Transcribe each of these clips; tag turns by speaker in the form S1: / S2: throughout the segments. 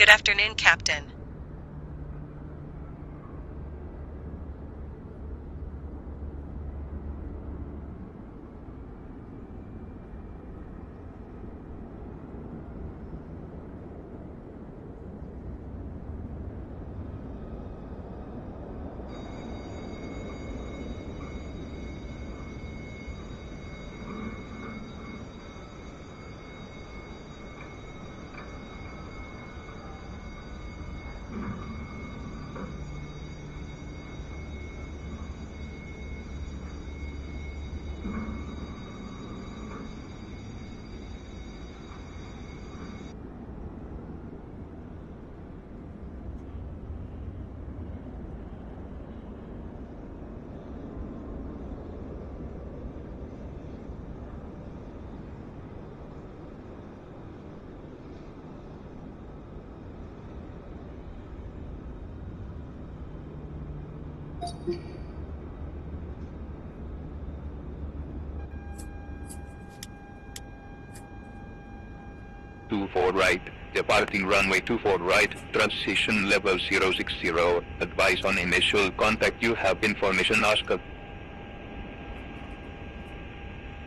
S1: Good afternoon, Captain.
S2: Right, departing runway 24 right, transition level 060, advise on initial contact, you have information asked.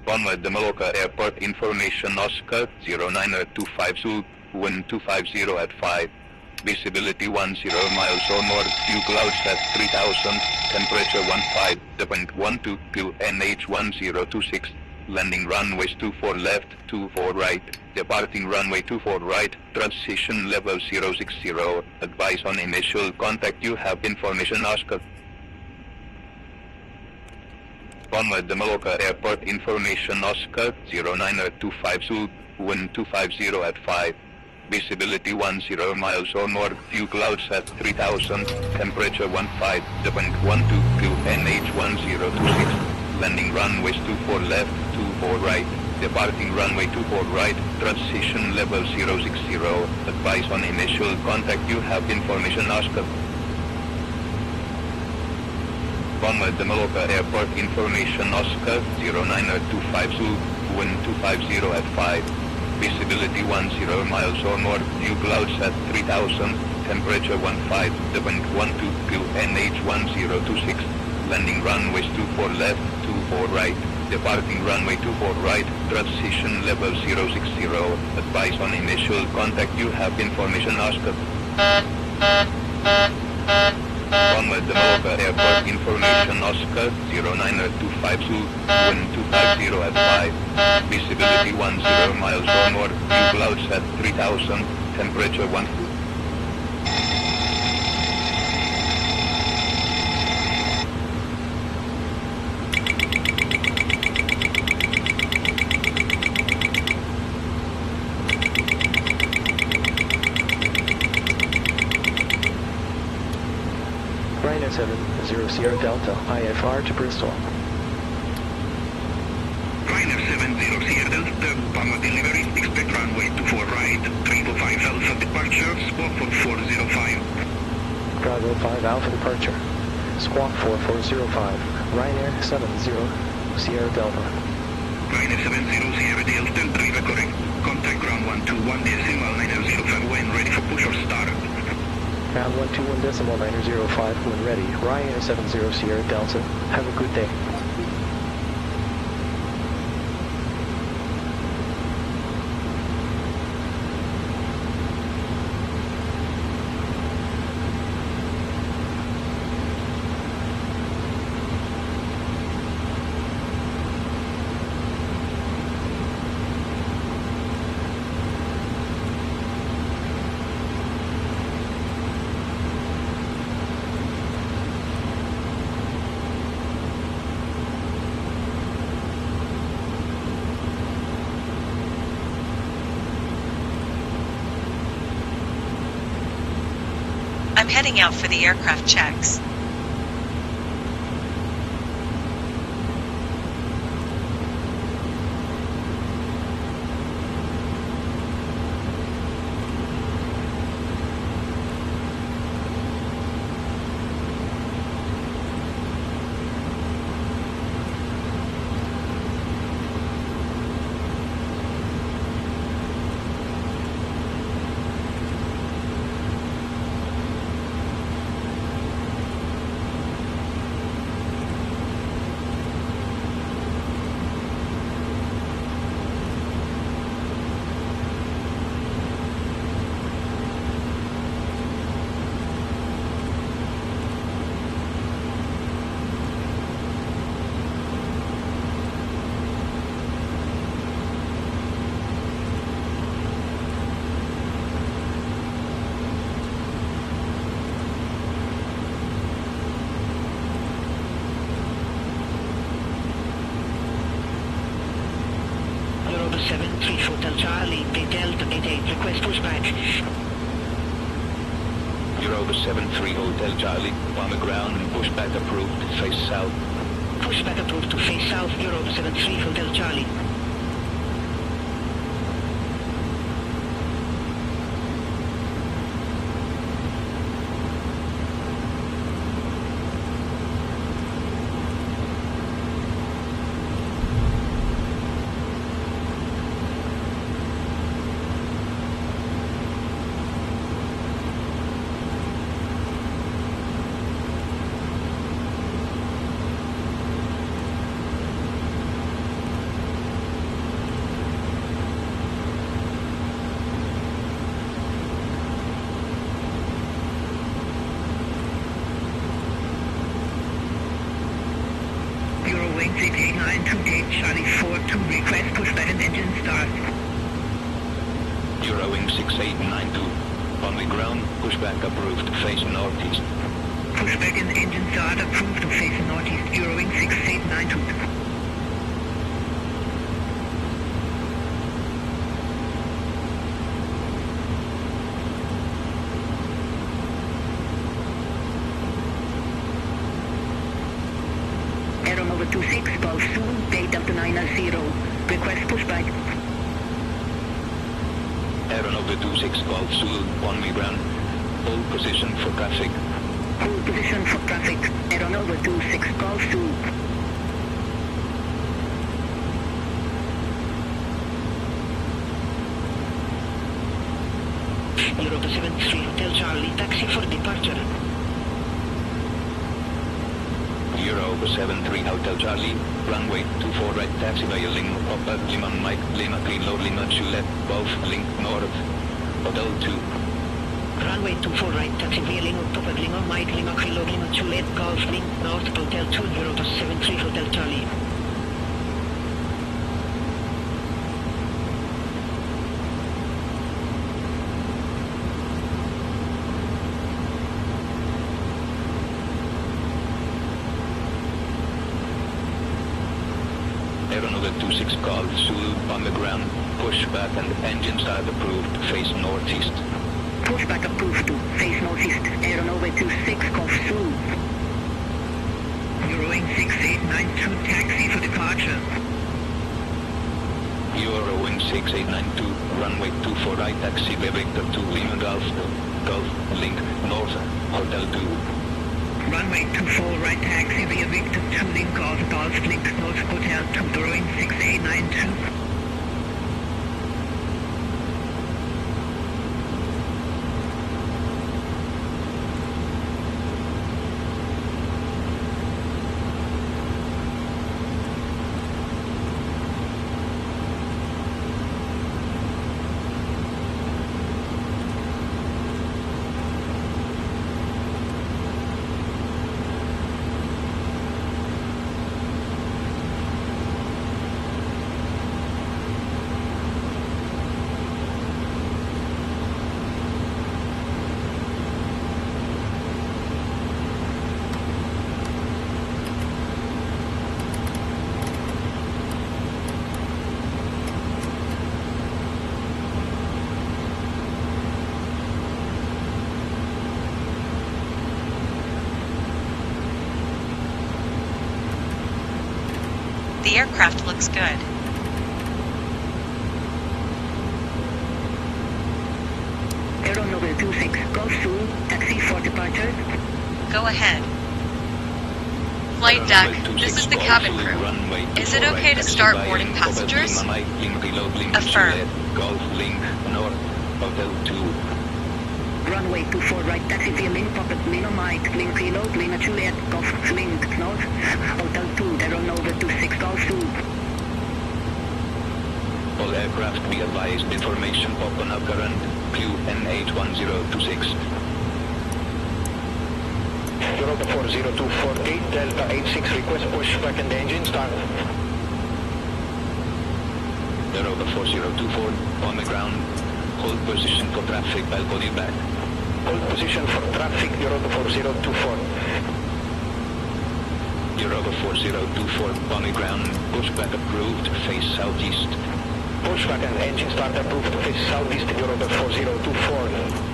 S2: Palma de Mallorca Airport information Oscar 0925 wind 250 at 5, visibility 10 miles or more, few clouds at 3000, temperature 15, wind 12 NH 1026. Landing runways 24 left, 24 right, departing runway 24 right, transition level 060, advise on initial contact, you have information asked. Palma de Mallorca Airport information Oscar 0925 wind 250 at 5, visibility 10 miles or more, few clouds at 3000, temperature 15, wind 12 NH 1026. Landing runways 24 left, 24 right, departing runway 24 right, transition level 060, advise on initial contact, you have information asked. Palma de Mallorca Airport information Oscar 0925 wind 250 at 5, visibility 10 miles or more, few clouds at 3000, temperature 15, wind 12 NH 1026. Landing runways 24 left, 24 right, departing runway 24 right, transition level 060, advise on initial contact, you have information asked. Palma de Mallorca Airport information Oscar 0925 wind 250 at 5, visibility 10 miles or more, few clouds at 3000, temperature 15.
S3: Ryanair 70 Sierra Delta, IFR to Bristol.
S4: Ryanair 70 Sierra Delta, Palma delivery, expect runway 24 right, 305 Alpha departure, squawk 4405.
S3: Bravo 5 Alpha departure, squawk 4405, Ryanair 70 Sierra Delta.
S4: Ryanair 70 Sierra Delta, driver correct, contact ground 121 decimal 905 when ready for push or start.
S3: Ground 121 decimal 905 when ready. Ryanair 70 Sierra Delta. Have a good day.
S1: I'm heading out for the aircraft checks.
S5: 73 Hotel Charlie, Bay Delta 88, request pushback.
S2: Euro 73 Hotel Charlie, on the ground, pushback approved, face south.
S5: Pushback approved to face south, Euro 73 Hotel Charlie.
S4: Wing 6892, gate Charlie 42, request pushback and engine start.
S2: Eurowing 6892, on the ground, pushback approved, face northeast.
S4: Pushback and engine start approved to face northeast, Eurowing 6892. Over 26, Golf Zulu, Bay Delta 90, request pushback.
S2: Aeronaut 26 Golf Zulu, on the ground, hold position for traffic.
S4: Hold position for traffic, Aeronaut 26 Golf Zulu.
S5: Euro 73 Hotel Charlie, taxi for departure.
S2: Euro 73 Hotel Charlie, runway 24 right, taxi via Lima, Papa, Lima, Mike, Lima, Kilo, Lima, Juliet, Golf, Link, North, Hotel 2.
S5: Runway 24 right, taxi via Lima, Papa, Lima, Mike, Lima, Kilo, Lima, Juliet, Golf, Link, North, Hotel 2, Euro 73 Hotel Charlie.
S2: Aeronaut 26 Golf Zulu, on the ground, pushback and engine start approved, face northeast.
S4: Pushback approved to face northeast, Aeronaut 26 Golf Zulu. Eurowing 6892, taxi for departure.
S2: Eurowing 6892, runway 24 right, taxi via Victor 2, Lima, Golf, Link, North, Hotel 2.
S4: Runway 24 right, taxi via Victor 2, Link, Golf, Link, North, Hotel 2, Eurowing 6892.
S1: The aircraft looks good.
S4: Aeronaut 26 Golf Zulu, taxi for departure.
S1: Go ahead. Flight deck, this is the cabin crew. Is it okay to start boarding passengers? Affirm.
S2: Golf Link North, Hotel 2.
S4: Runway 24 right, taxi via Link, Pocket, Lima, Mike, Link, Kilo, Lima, Juliet, Golf, Link, North, Hotel 2, Aeronaut 26 Golf Zulu.
S2: All aircraft be advised, information pop on our current, QN81026.
S3: Europa 40248, Delta 86, request pushback and engine start.
S2: Europa 4024, on the ground, hold position for traffic, I'll call you back.
S3: Hold position for traffic, Europa 4024.
S2: Europa 4024, on the ground, pushback approved, face southeast.
S6: Pushback and engine start approved to face southeast Europa 4024.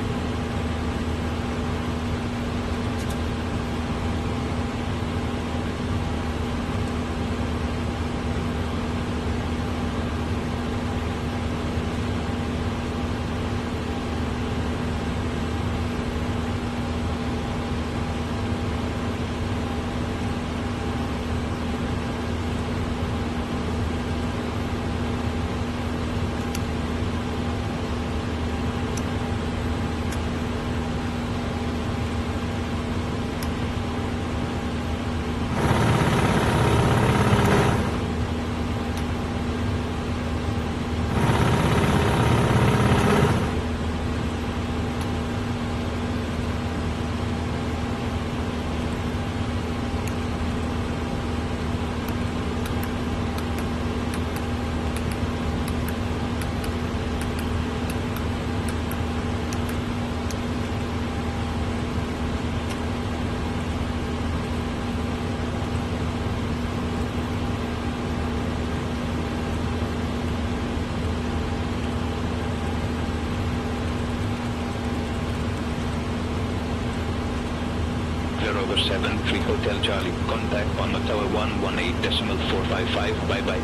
S2: Over 73 Hotel Charlie, contact on the tower 118.455, bye-bye.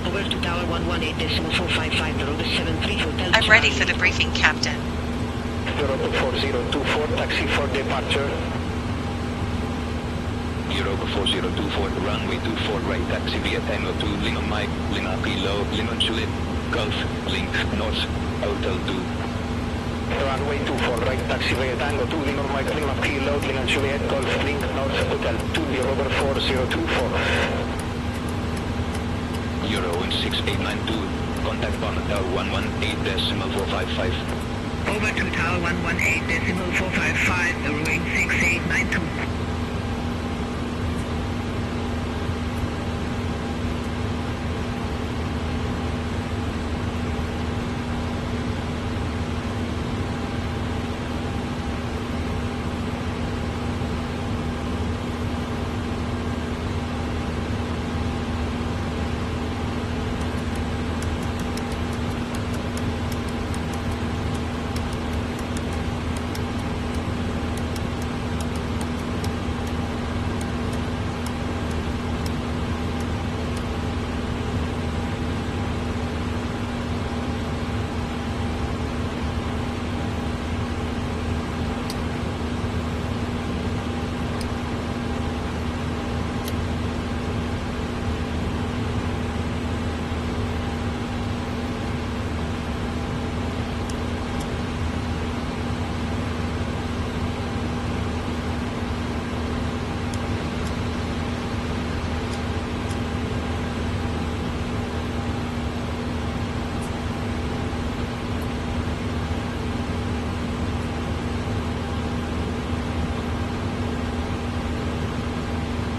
S5: Over to tower 118.455, Europa 73 Hotel
S1: I'm ready for the briefing, Captain.
S6: Europa 4024, taxi for departure.
S2: Europa 4024, runway 24 right, taxi via Tango 2, Lima Mike, Lima Kilo, Lima Juliet, Gulf, Link, North, Hotel 2.
S6: Runway 24 right, taxi via Tango 2, Lima Mike, Lima Kilo, Lima Juliet, Golf, Link, North, Hotel 2, Europa 4024.
S2: Euro 16892, contact on tower 118.455.
S4: Over to tower 118.455, Euro 16892.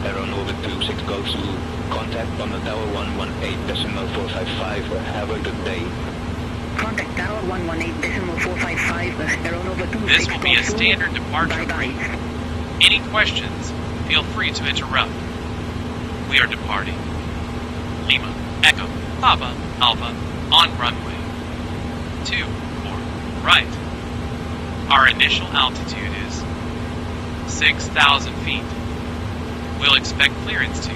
S2: Aeronova 26 Golf Zulu, contact on the tower 118.455, have a good day.
S4: Contact tower 118.455, Aeronova 26
S7: This will be a standard departure
S4: Bye-bye.
S7: brief. Any questions, feel free to interrupt. We are departing. Lima, Echo, Papa, Alpha, on runway 24, right. Our initial altitude is 6,000 feet. We'll expect clearance to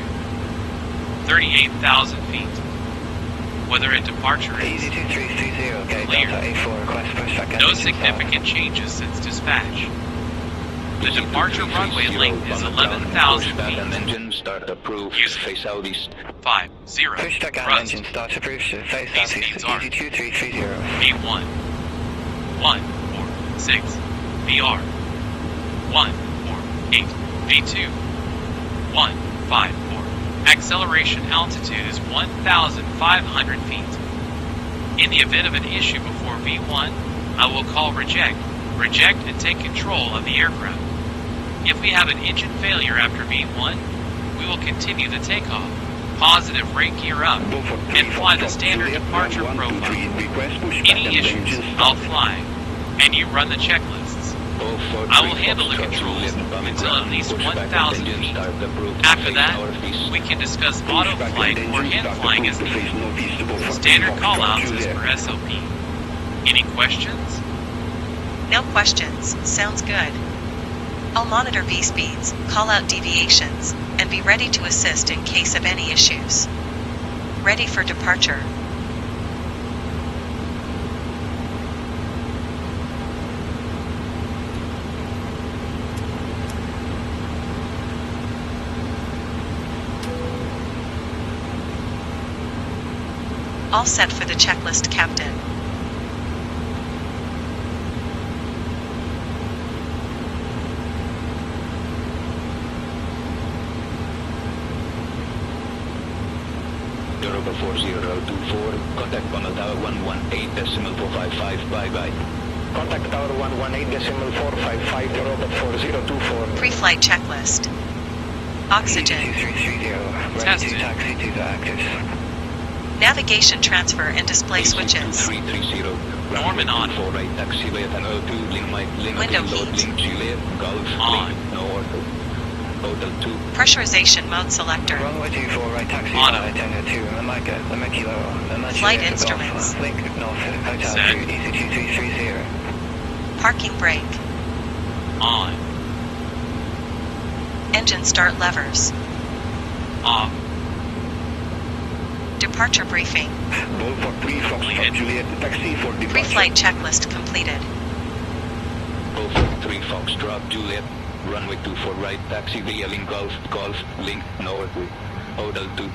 S7: 38,000 feet. Weather at departure is clear. No significant changes since dispatch. The departure runway length is 11,000 feet.
S2: Engine start approved.
S7: Using
S2: Face southeast.
S7: 50 thrust. These speeds are A1, 146, VR, 148, A2, 154. Acceleration altitude is 1,500 feet. In the event of an issue before V1, I will call reject and take control of the aircraft. If we have an engine failure after V1, we will continue the takeoff, positive rate gear up, and fly the standard departure profile. Any issues, I'll fly, and you run the checklists. I will handle the controls until at least 1,000 feet. After that, we can discuss auto flight or hand flying as needed. Standard callouts as per SOP. Any questions?
S1: No questions. Sounds good. I'll monitor V-speeds, call out deviations, and be ready to assist in case of any issues. Ready for departure. All set for the checklist, Captain.
S2: Europa 4024, contact Palma Tower 118.455, bye-bye.
S6: Contact Tower 118.455, Europa 4024.
S1: Pre-flight checklist. Oxygen.
S7: Testing.
S6: Taxi to the active.
S1: Navigation transfer and display switches.
S2: 330.
S7: Norman on.
S2: For right taxiway at O2,
S1: Window heat.
S7: On.
S2: Hotel 2.
S1: Pressurization mode selector.
S6: Runway 24, right taxi,
S7: Auto.
S6: Tango 2, Lima Kilo,
S1: Flight instruments.
S6: Link North, Hotel
S7: Set.
S6: 2, DC2330.
S1: Parking brake.
S7: On.
S1: Engine start levers.
S7: Off.
S1: Departure briefing.
S6: Ball for 3 Foxtrot Juliet, taxi for departure.
S1: Pre-flight checklist completed.
S2: Over 3 Foxtrot Juliet, runway 24 right, taxi via Link Golf, Link North, Hotel 2.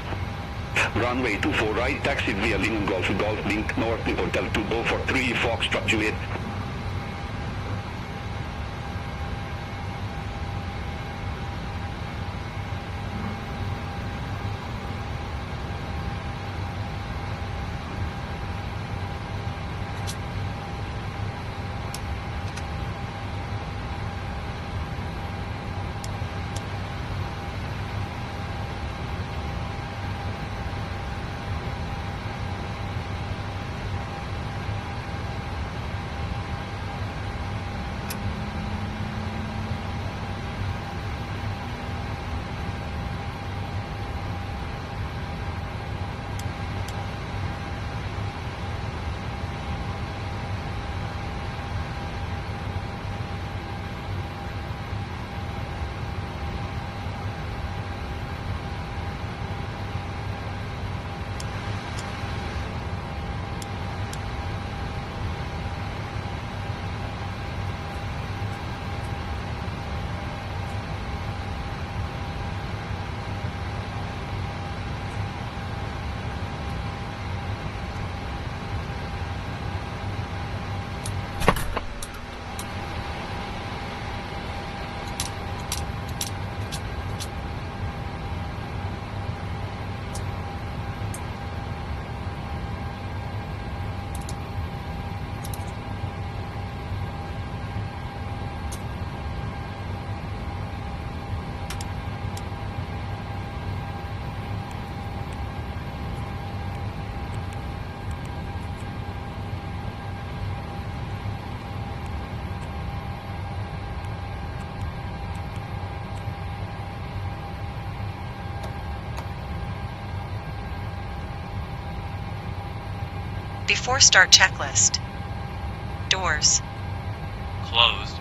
S6: Runway 24 right, taxi via Link Golf, Link North, Hotel 2, Ball for 3 Foxtrot Juliet.
S1: Before start checklist. Doors.
S7: Closed.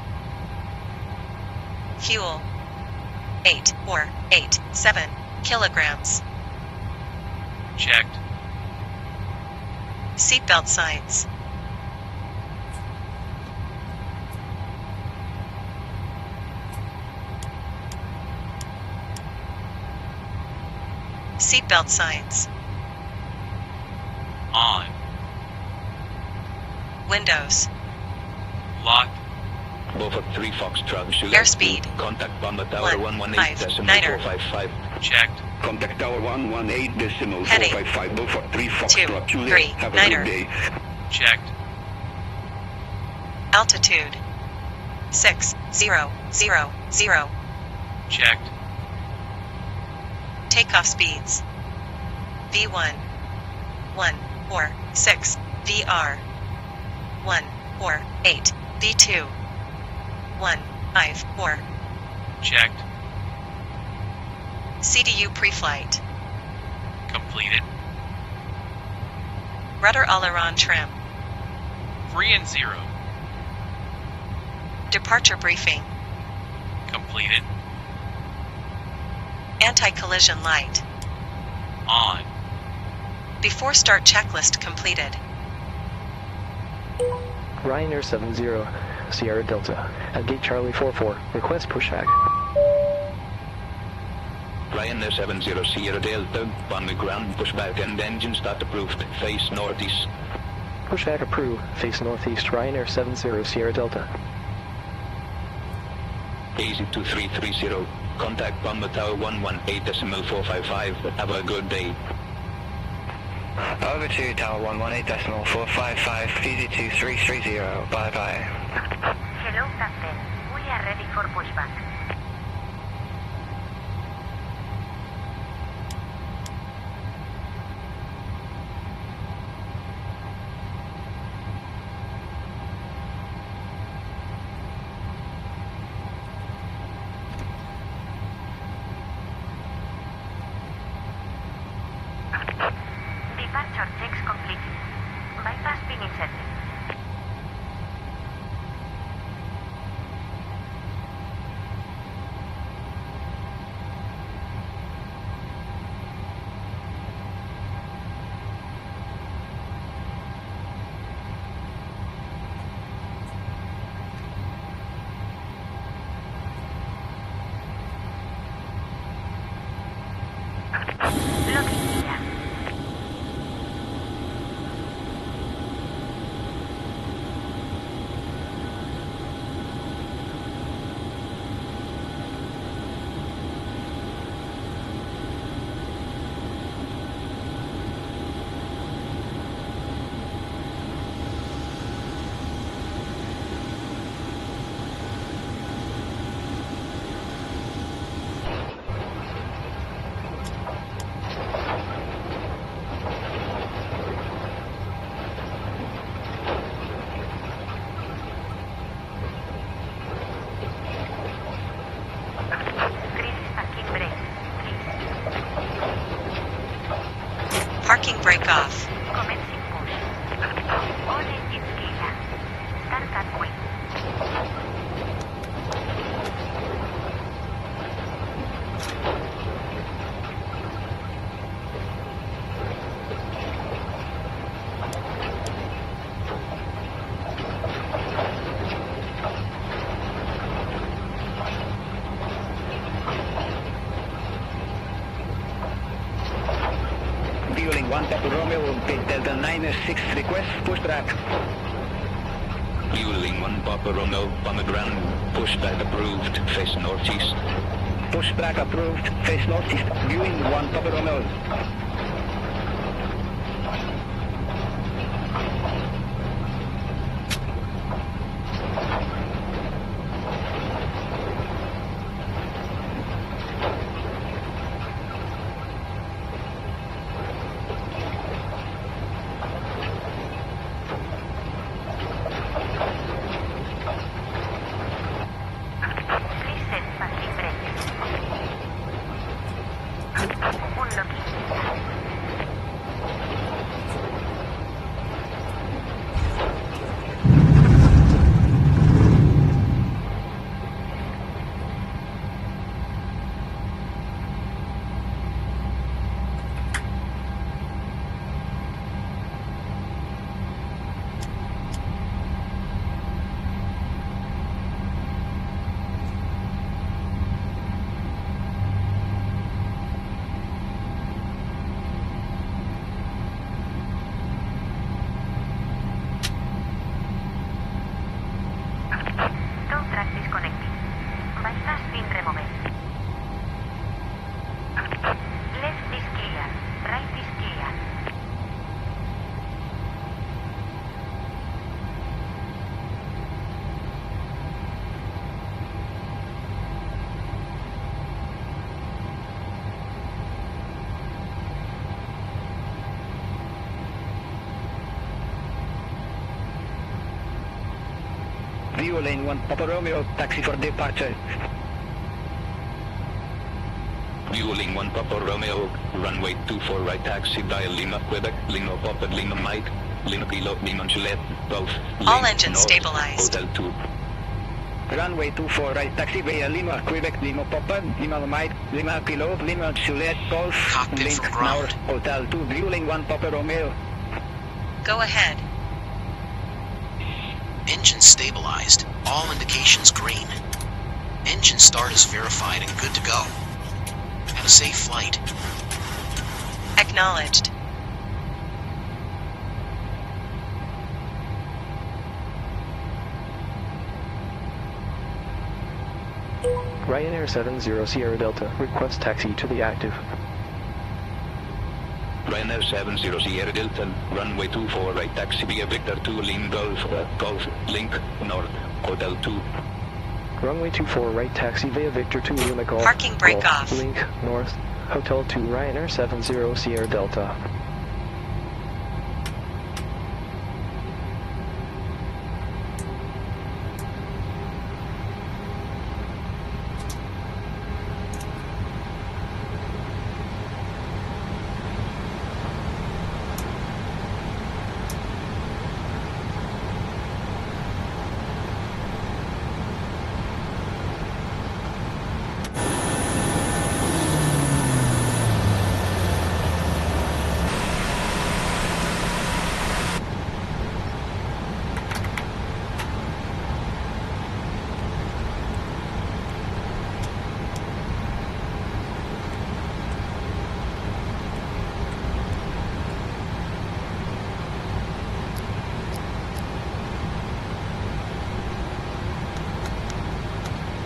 S1: Fuel. 8.487 kilograms.
S7: Checked.
S1: Seatbelt signs. Seatbelt signs.
S7: On.
S1: Windows.
S7: Locked.
S2: Beaufort 3 Foxtrot Juliet.
S1: Airspeed.
S2: Contact Palma Tower
S1: 118.455.
S7: Checked.
S6: Contact Tower 118.455,
S1: Heading.
S6: Beaufort 3
S1: 2,
S6: Foxtrot Juliet.
S1: 3,
S6: Have a
S1: Niner.
S6: good day.
S7: Checked.
S1: Altitude. 6000.
S7: Checked.
S1: Takeoff speeds. V1. 146. VR. 148. V2. 154.
S7: Checked.
S1: CDU pre-flight.
S7: Completed.
S1: Rudder aileron trim.
S7: 3 and 0.
S1: Departure briefing.
S7: Completed.
S1: Anti-collision light.
S7: On.
S1: Before start checklist completed.
S3: Ryanair 70 Sierra Delta at gate Charlie 44. Request pushback.
S2: Ryanair 70 Sierra Delta, on the ground, pushback and engine start approved, face northeast.
S3: Pushback approved. Face northeast. Ryanair 70 Sierra Delta.
S2: Easy 2330, contact Palma Tower 118.455, have a good day.
S6: Over to Tower 118.455, easy 2330, bye bye.
S8: Hello, Captain. We are ready for pushback. Departure checks completed. Bypass being inserted. Looking clear.
S1: Parking brake off.
S8: Commencing push. All engines clear. Start at wing.
S6: Fueling 1 Papa Romeo, gate Delta 96, request pushback.
S2: Fueling 1 Papa Romeo, on the ground, pushback approved, face northeast.
S6: Pushback approved, face northeast, viewing 1 Papa Romeo.
S8: Please set parking brake. Unlocking.
S6: View lane 1, Papa Romeo, taxi for departure.
S2: Fueling 1 Papa Romeo, runway 24 right taxi via Lima, Quebec, Lima Papa, Lima Mike, Lima Kilo, Lima Juliet, Golf.
S1: All
S2: Lane
S1: engines
S2: North,
S1: stabilized.
S2: Hotel 2.
S6: Runway 24 right taxi via Lima, Quebec, Lima Papa, Lima Mike, Lima Kilo, Lima Juliet, Golf.
S9: Cockpit
S6: Link
S9: from ground.
S6: North, Hotel 2, View lane 1 Papa Romeo.
S1: Go ahead.
S9: Engine stabilized. All indications green. Engine start is verified and good to go. Have a safe flight.
S1: Acknowledged.
S3: Ryanair 70 Sierra Delta, request taxi to the active.
S2: Ryanair 70 Sierra Delta, runway 24 right taxi via Victor 2 Lima Golf, Golf, Link North, Hotel 2.
S3: Runway 24 right taxi via Victor 2 Lima Golf.
S1: Parking brake
S3: Golf,
S1: off.
S3: Link North, Hotel 2 Ryanair 70 Sierra Delta.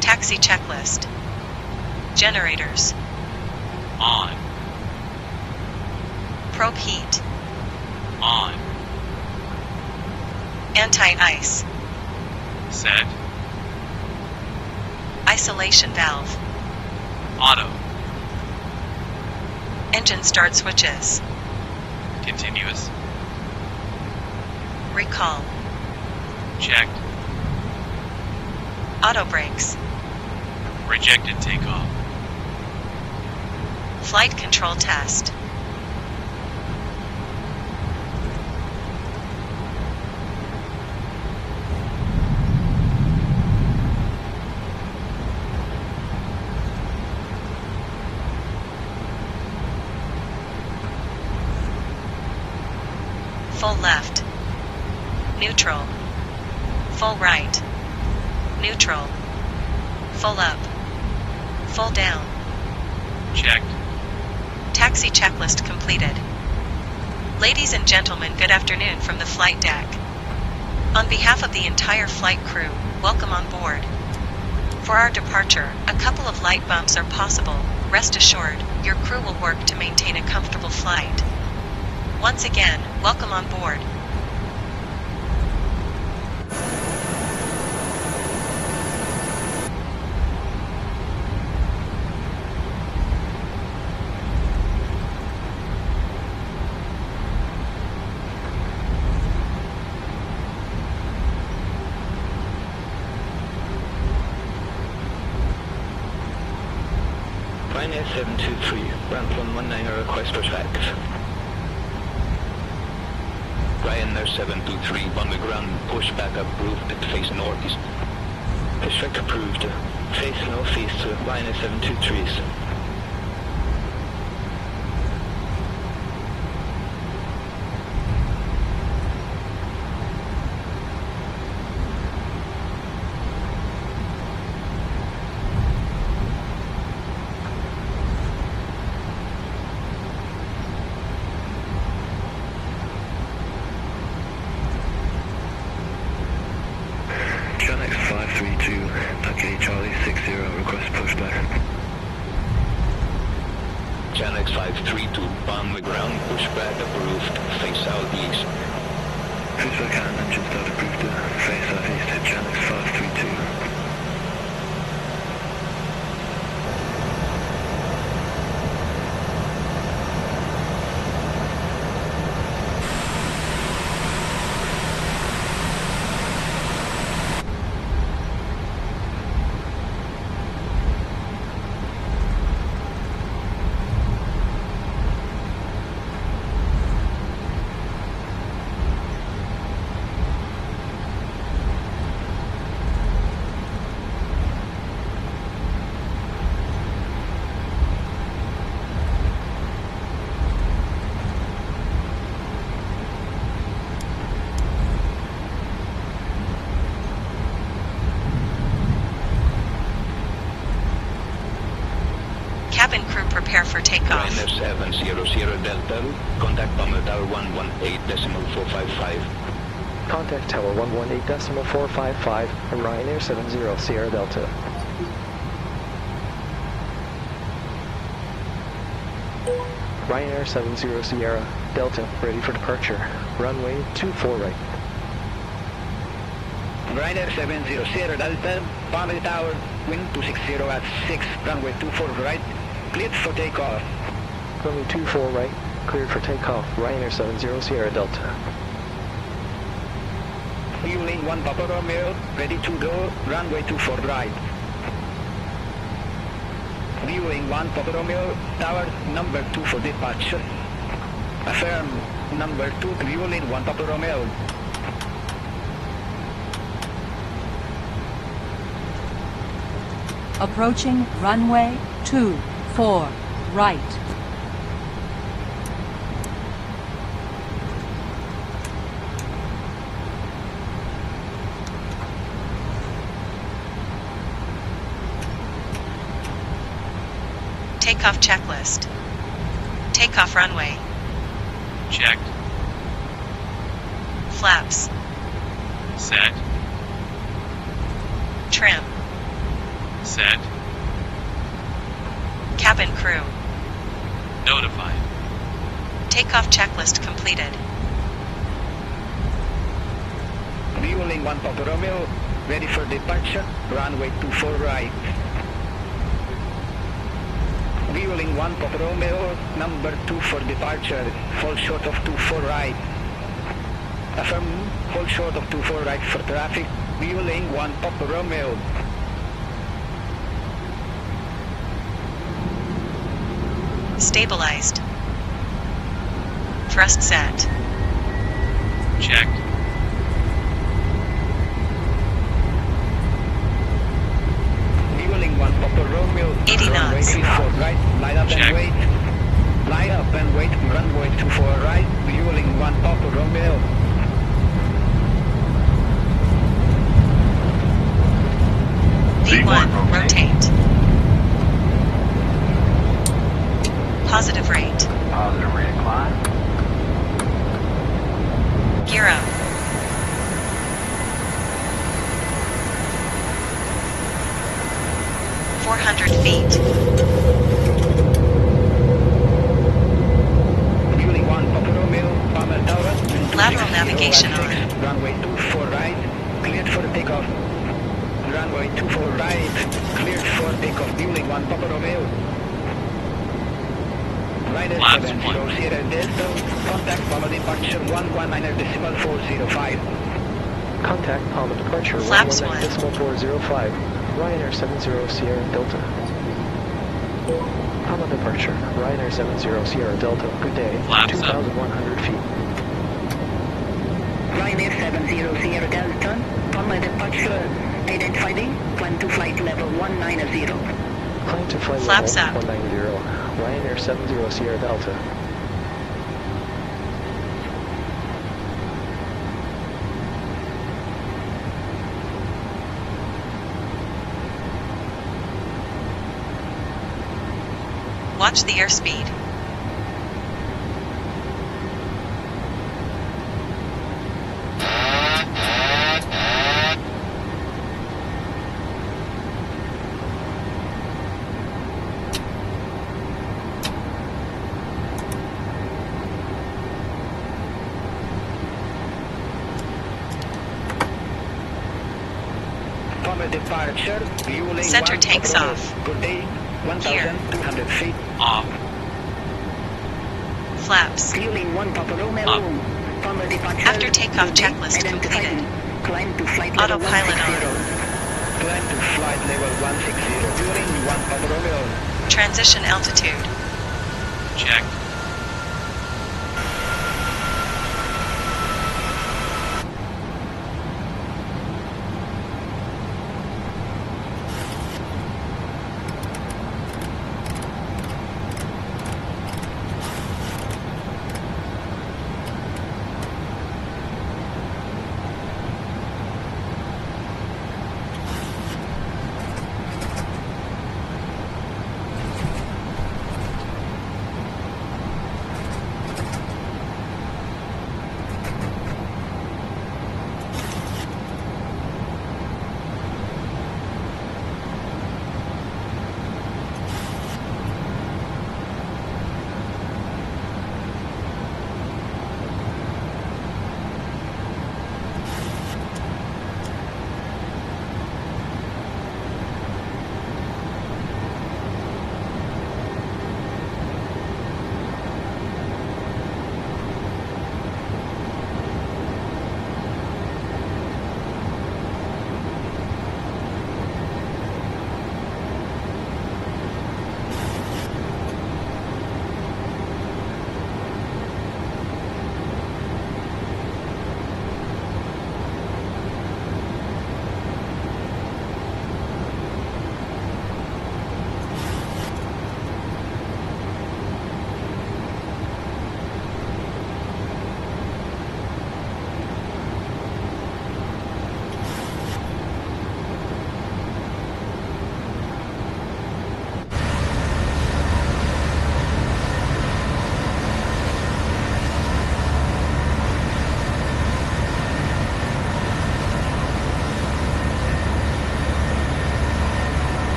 S1: Taxi checklist. Generators.
S7: On.
S1: Probe heat.
S7: On.
S1: Anti-ice.
S7: Set.
S1: Isolation valve.
S7: Auto.
S1: Engine start switches.
S7: Continuous.
S1: Recall.
S7: Checked.
S1: Auto brakes.
S7: Rejected takeoff.
S1: Flight control test. Full left. Neutral. Full right. Neutral. Full up. Full down.
S7: Checked.
S1: Taxi checklist completed. Ladies and gentlemen, good afternoon from the flight deck. On behalf of the entire flight crew, welcome on board. For our departure, a couple of light bumps are possible. Rest assured, your crew will work to maintain a comfortable flight. Once again, welcome on board.
S6: Ryanair 723, ramp 119, request for tax.
S2: Ryanair 723 on the ground, push back approved, face northeast.
S6: District approved, face northeast to Ryanair 723s. Chanex 532, okay, Charlie 60, request pushback.
S2: Chanex 532 on the ground, push back approved, face southeast.
S6: Pushback and engine start approved to face southeast, Chanex 532.
S1: Prepare for takeoff.
S2: Ryanair 700 Delta, contact Palma Tower 118.455.
S3: Contact Tower 118.455 and Ryanair 70 Sierra Delta. Ryanair 70 Sierra Delta, ready for departure. Runway 24 right.
S6: Ryanair 70 Sierra Delta, Palma Tower, wind 260 at 6, runway 24 right, cleared for takeoff.
S3: Runway 24 right, cleared for takeoff. Ryanair 70 Sierra Delta.
S6: Fueling 1 Papa Romeo, ready to go, runway 24 right. Fueling 1 Papa Romeo, tower number 2 for departure. Affirm, number 2, fueling 1 Papa Romeo.
S10: Approaching runway 24 right.
S1: Takeoff checklist. Takeoff runway.
S7: Checked.
S1: Flaps.
S7: Set.
S1: Trim.
S7: Set.
S1: Cabin crew.
S7: Notified.
S1: Takeoff checklist completed.
S6: Fueling 1 Papa Romeo, ready for departure, runway 24 right. Fueling 1 Papa Romeo, number 2 for departure, fall short of 24 right. Affirm, fall short of 24 right for traffic, fueling 1 Papa Romeo.
S1: Stabilized. Thrust set.
S7: Checked.
S6: Fueling 1 Papa Romeo,
S1: 80
S6: runway
S1: knots.
S6: 24 right, line up
S7: Check.
S6: and wait. Line up and wait, runway 24 right, fueling 1 Papa Romeo.
S1: V1, rotate. Positive rate.
S6: Positive rate climb.
S1: Gear up. feet.
S6: Fueling 1 Papa Romeo, Palma Tower.
S1: Lateral navigation on.
S6: Runway 24 right, cleared for takeoff. Runway 24 right, cleared for takeoff. Fueling 1 Papa Romeo. Ryanair
S7: Flaps
S6: 70
S7: 1.
S6: Sierra Delta, contact Palma departure 119.405.
S3: Contact Palma departure
S1: Flaps
S3: 119.405. Ryanair 70 Sierra Delta. Palma departure, Ryanair 70 Sierra Delta. Good day.
S7: Flaps up.
S3: 2,100 feet.
S4: Ryanair 70 Sierra Delta, Palma departure, identifying, climb to flight level 190.
S3: Climb to flight
S1: Flaps
S3: level
S1: up.
S3: 190. Ryanair 70 Sierra Delta.
S1: Watch the airspeed.
S6: Palma departure, fueling
S1: Center
S6: 1
S1: takes
S6: Papa Romeo.
S1: off.
S6: Good day, 1,200 feet.
S7: Off.
S1: Flaps.
S4: Fueling 1 Papa Romeo,
S7: Up.
S4: Palma departure.
S1: After takeoff
S4: good day,
S1: checklist
S4: identifying,
S1: completed.
S4: climb to flight level
S1: Autopilot
S4: 160.
S6: Climb to flight level 160, fueling 1 Papa Romeo.
S1: Transition altitude.
S7: Checked.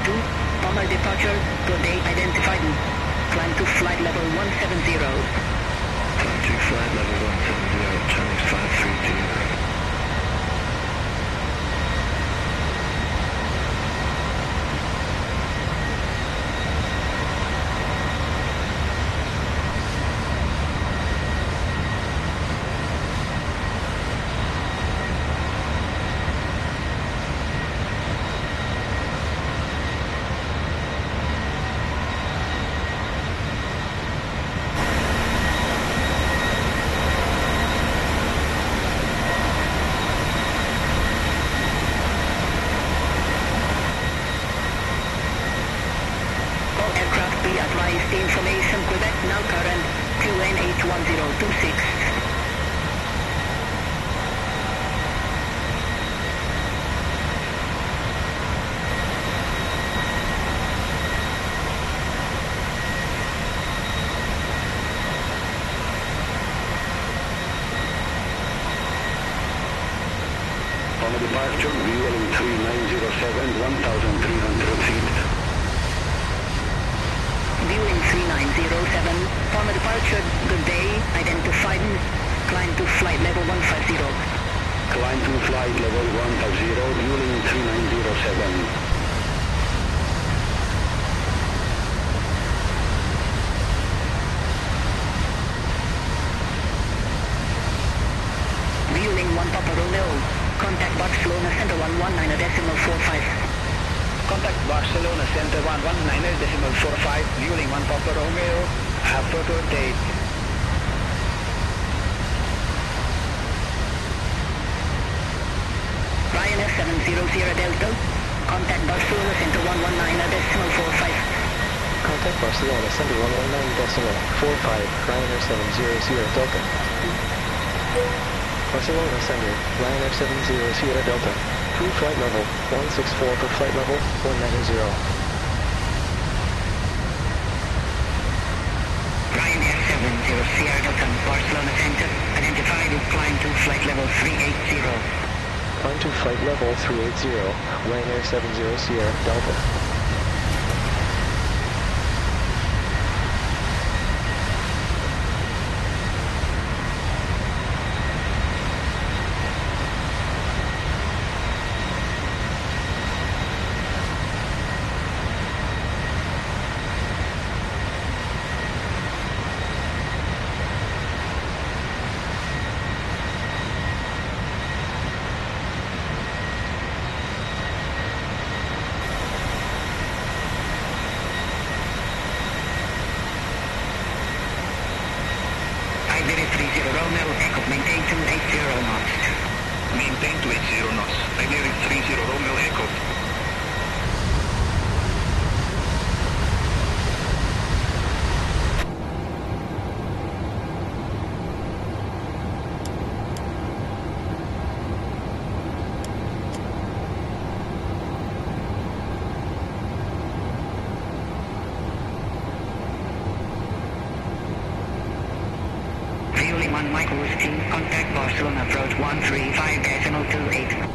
S4: 2, Palma departure, good day identified. Climb to flight level 170.
S6: Climb to flight level 170, Chinese 532.
S4: Information Quebec now current QNH1026.
S6: On the departure, VLU 3907, 1,300 feet.
S4: Viewing 3907, Palma departure, good day, identified, climb to flight level 150.
S6: Climb to flight level 150, viewing 3907.
S4: Viewing 1 Papa Romeo, contact Barcelona Center 119.45.
S6: Contact Barcelona Center 119.45, viewing 1 Papa Romeo, have a good day.
S4: Ryanair 700 Delta, contact Barcelona Center 119.45.
S3: Contact Barcelona Center 119.45, Ryanair 700 Delta. Barcelona Center, Ryanair 700 Delta. Crew flight level 164 for flight level 190.
S4: Ryanair 70 Sierra Delta, Barcelona Center, identified, climb to flight level 380.
S3: Climb to flight level 380, Ryanair 70 Sierra Delta.
S4: Romeo, Echo, maintain 280 knots.
S2: Maintain 280 knots. Iberia 30 Romeo Echo.
S4: Contact Barcelona approach 135.28.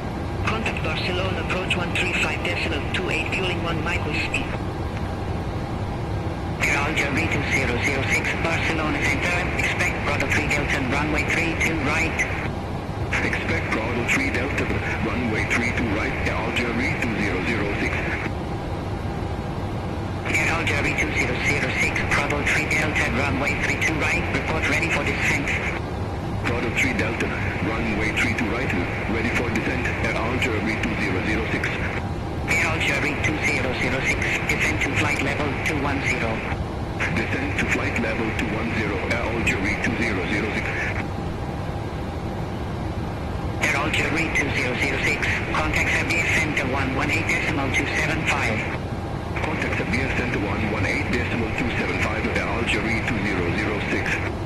S5: Contact Barcelona approach 135.28, fueling 1 micro-speed.
S4: Air Algeria 2006, Barcelona Center, expect Bravo 3 Delta, runway 32 right.
S6: Expect Bravo 3 Delta, runway 32 right, Air Algeria 2006.
S4: Air Algeria 2006, Bravo 3 Delta, runway 32 right, report ready for descent.
S6: Bravo 3 Delta, runway 32 right, ready for descent, Air Algeria 2006.
S4: Air Algeria 2006, descent to flight level 210.
S6: Descent to flight level 210, Air Algeria 2006.
S4: Air Algeria 2006, contact Sabir Center 118.275.
S6: Contact Sabir Center 118.275, Air Algeria 2006.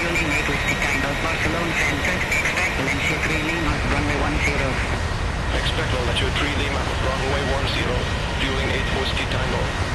S4: Fueling 8 Whiskey Tango, Barcelona Center, expect Valencia 3 Lima, runway 10.
S11: Expect Valencia 3 Lima, runway 10, fueling 8 Whiskey Tango.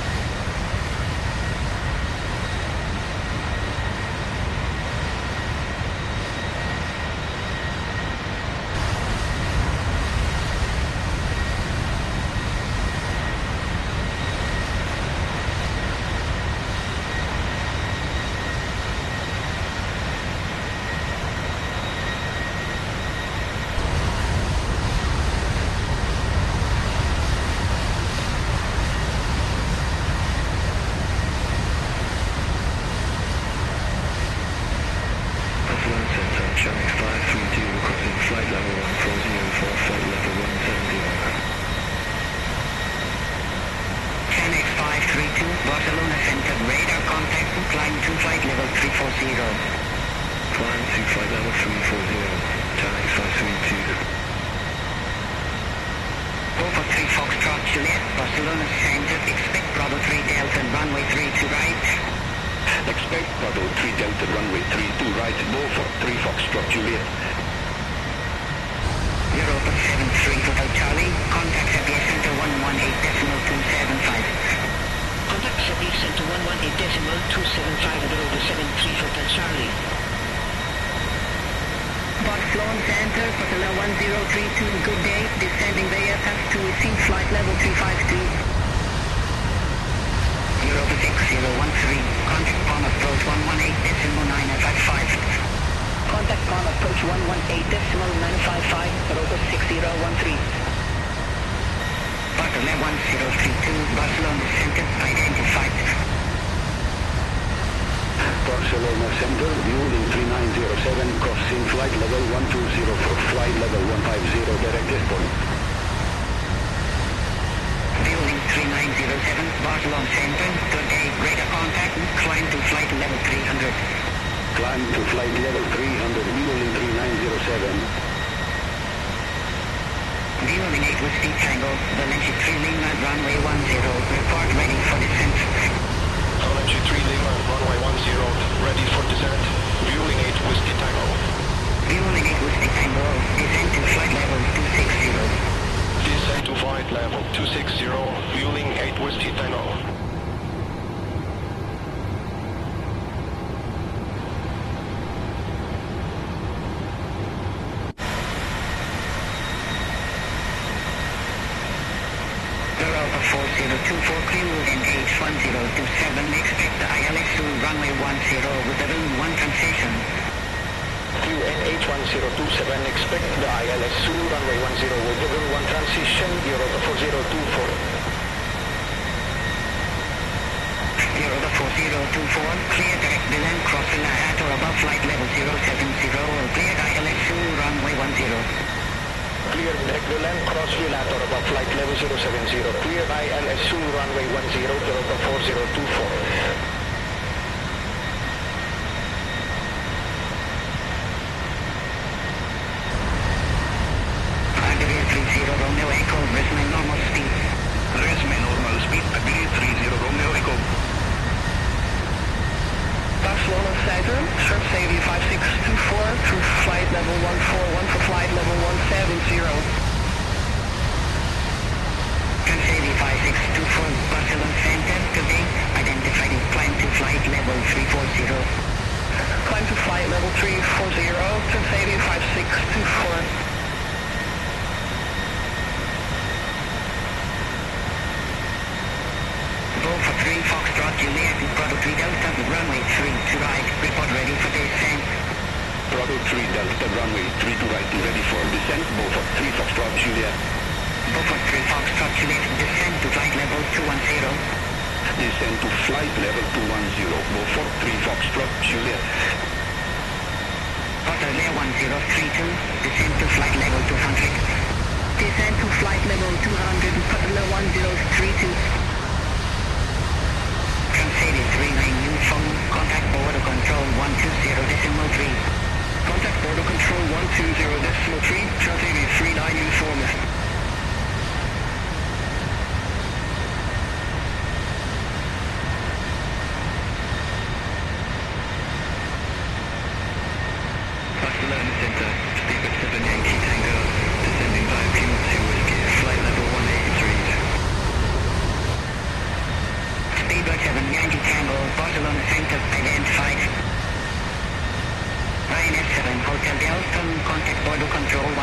S4: Affirm contact border control 120.3.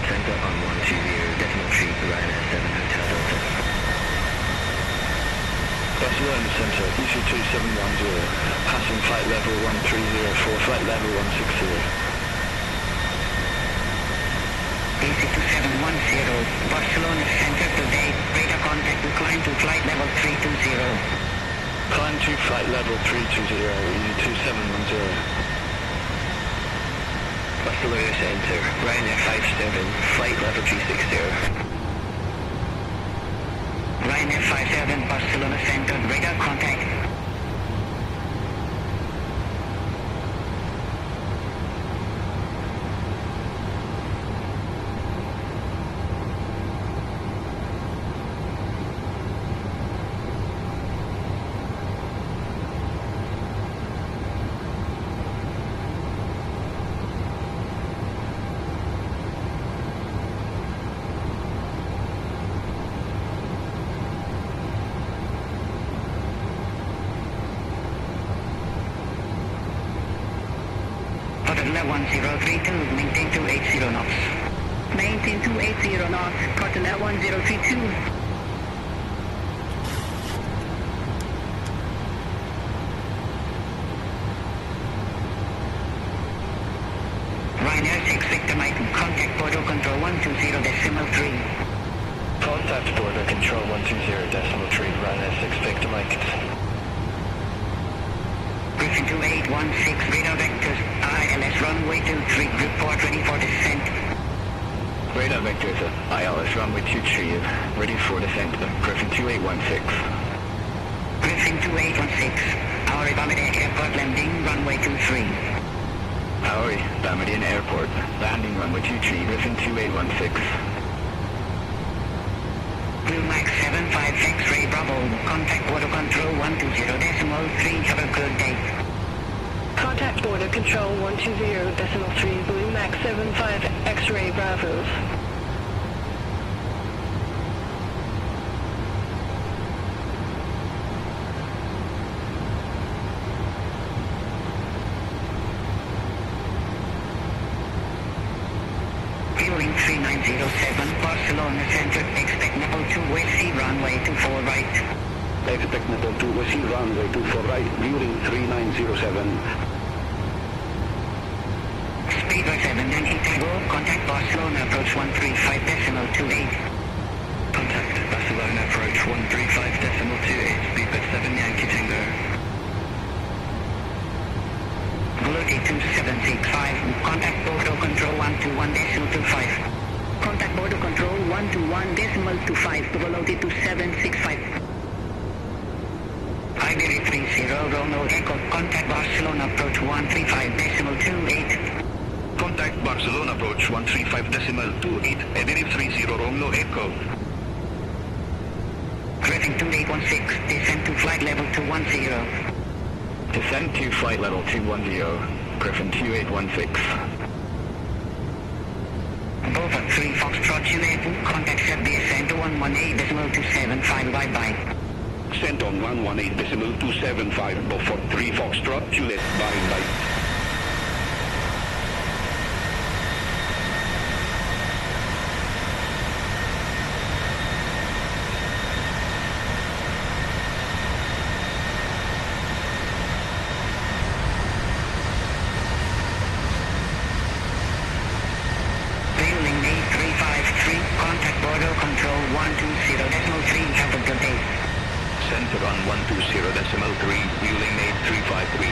S6: Center on 120.3, Ryanair 7 Hotel Delta.
S11: Barcelona Center, EC2710, passing flight level 1304, flight level 160.
S4: EC2710, Barcelona Center today, radar contact to climb to flight level 320.
S11: Climb to flight level 320, EC2710.
S6: Barcelona Center, Ryanair 57, flight level 360.
S4: Ryanair 57, Barcelona Center, radar contact. Cutler 1032, maintain 280 knots. Maintain 280 knots, Cutler 1032. Ryanair 6 Victor Mike, contact border control 120.3.
S11: Contact border control 120.3, Ryanair 6 Victor Mike.
S4: Griffin 2816, radar vectors, ILS runway 23, report ready for descent.
S6: Radar vectors, ILS runway 23, ready for descent, Griffin 2816.
S4: Griffin 2816, our Palma Airport landing, runway 23.
S6: Howry, Bamadian Airport, landing runway 23, Griffin 2816.
S4: Blue Max 75 X-ray Bravo, contact border control 120.3, have a good day.
S5: Contact border control 120.3, Blue Max 75 X-ray Bravo.
S4: Fueling 3907, Barcelona Center, expect level 2 with C runway 24 right.
S6: Expect level 2 with C runway 24 right, viewing 3907.
S4: Speedway 798 Tango, contact Barcelona approach 135.28.
S6: Contact Barcelona approach 135.28, speedbird 7 Yankee Tango.
S4: Velocity 2765, contact border control 121.25. Contact border control 121.25, velocity 2765. Iberia 30, Romeo Echo, contact Barcelona approach 135.28.
S6: Contact Barcelona approach 135.28, Iberia 30, Romeo Echo.
S4: Griffin 2816, descend to flight level 210.
S6: Descend to flight level 210, Griffin 2816.
S4: Bova 3 Foxtrot Juliet, contact set descent to 118.275, bye-bye.
S6: Sent on 118.275, Beaufort 3 Foxtrot Juliet, bye-bye.
S4: Building 8353, contact border control 120.3, have a good day.
S2: Center on 120.3, fueling 8353.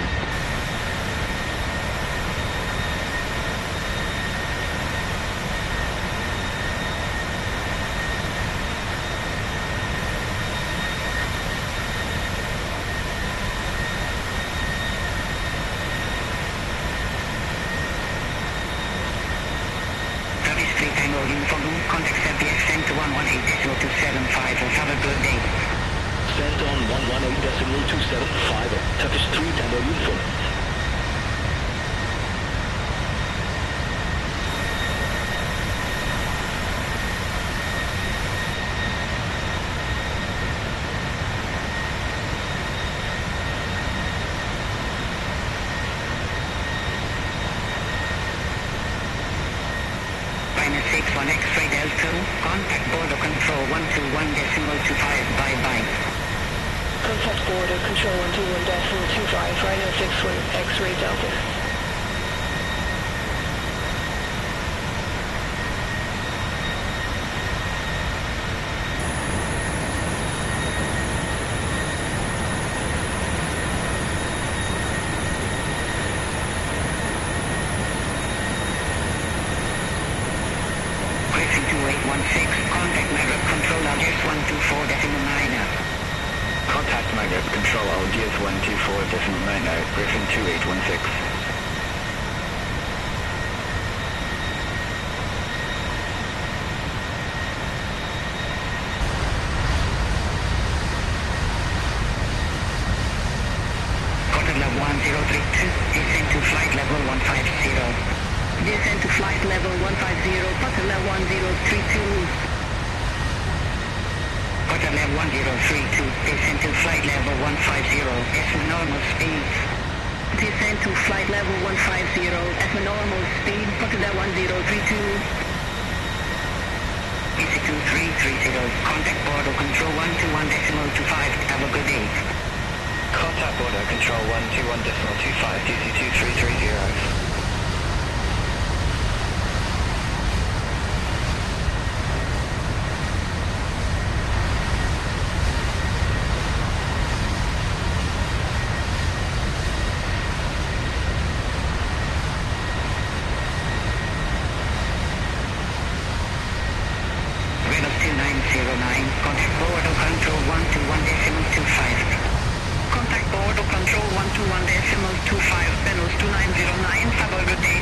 S4: Travis 3 Tango Uniform, contact set descent to 118.275, have a good day.
S11: Sent on 118.275, Turkish 3 Tango Uniform.
S5: Contact border control 121.25, Rhino 61, X-ray Delta.
S4: Griffin 2816, contact magnet control Algiers 124.9.
S11: Contact magnet control Algiers 124.90, Griffin 2816.
S4: Quarter level 1032, descend to flight level 150. Descend to flight level 150, quarter level 1032. Quarter level 1032, descend to flight level 150 as normal speed. Descend to flight level 150 as normal speed, quarter level 1032. BC2330, contact border control 121.25, have a good day.
S11: Contact border control 121.25, DC2330.
S4: Venus 2909, contact border control 121.25. Contact border control 121.25, Venus 2909, have a good day.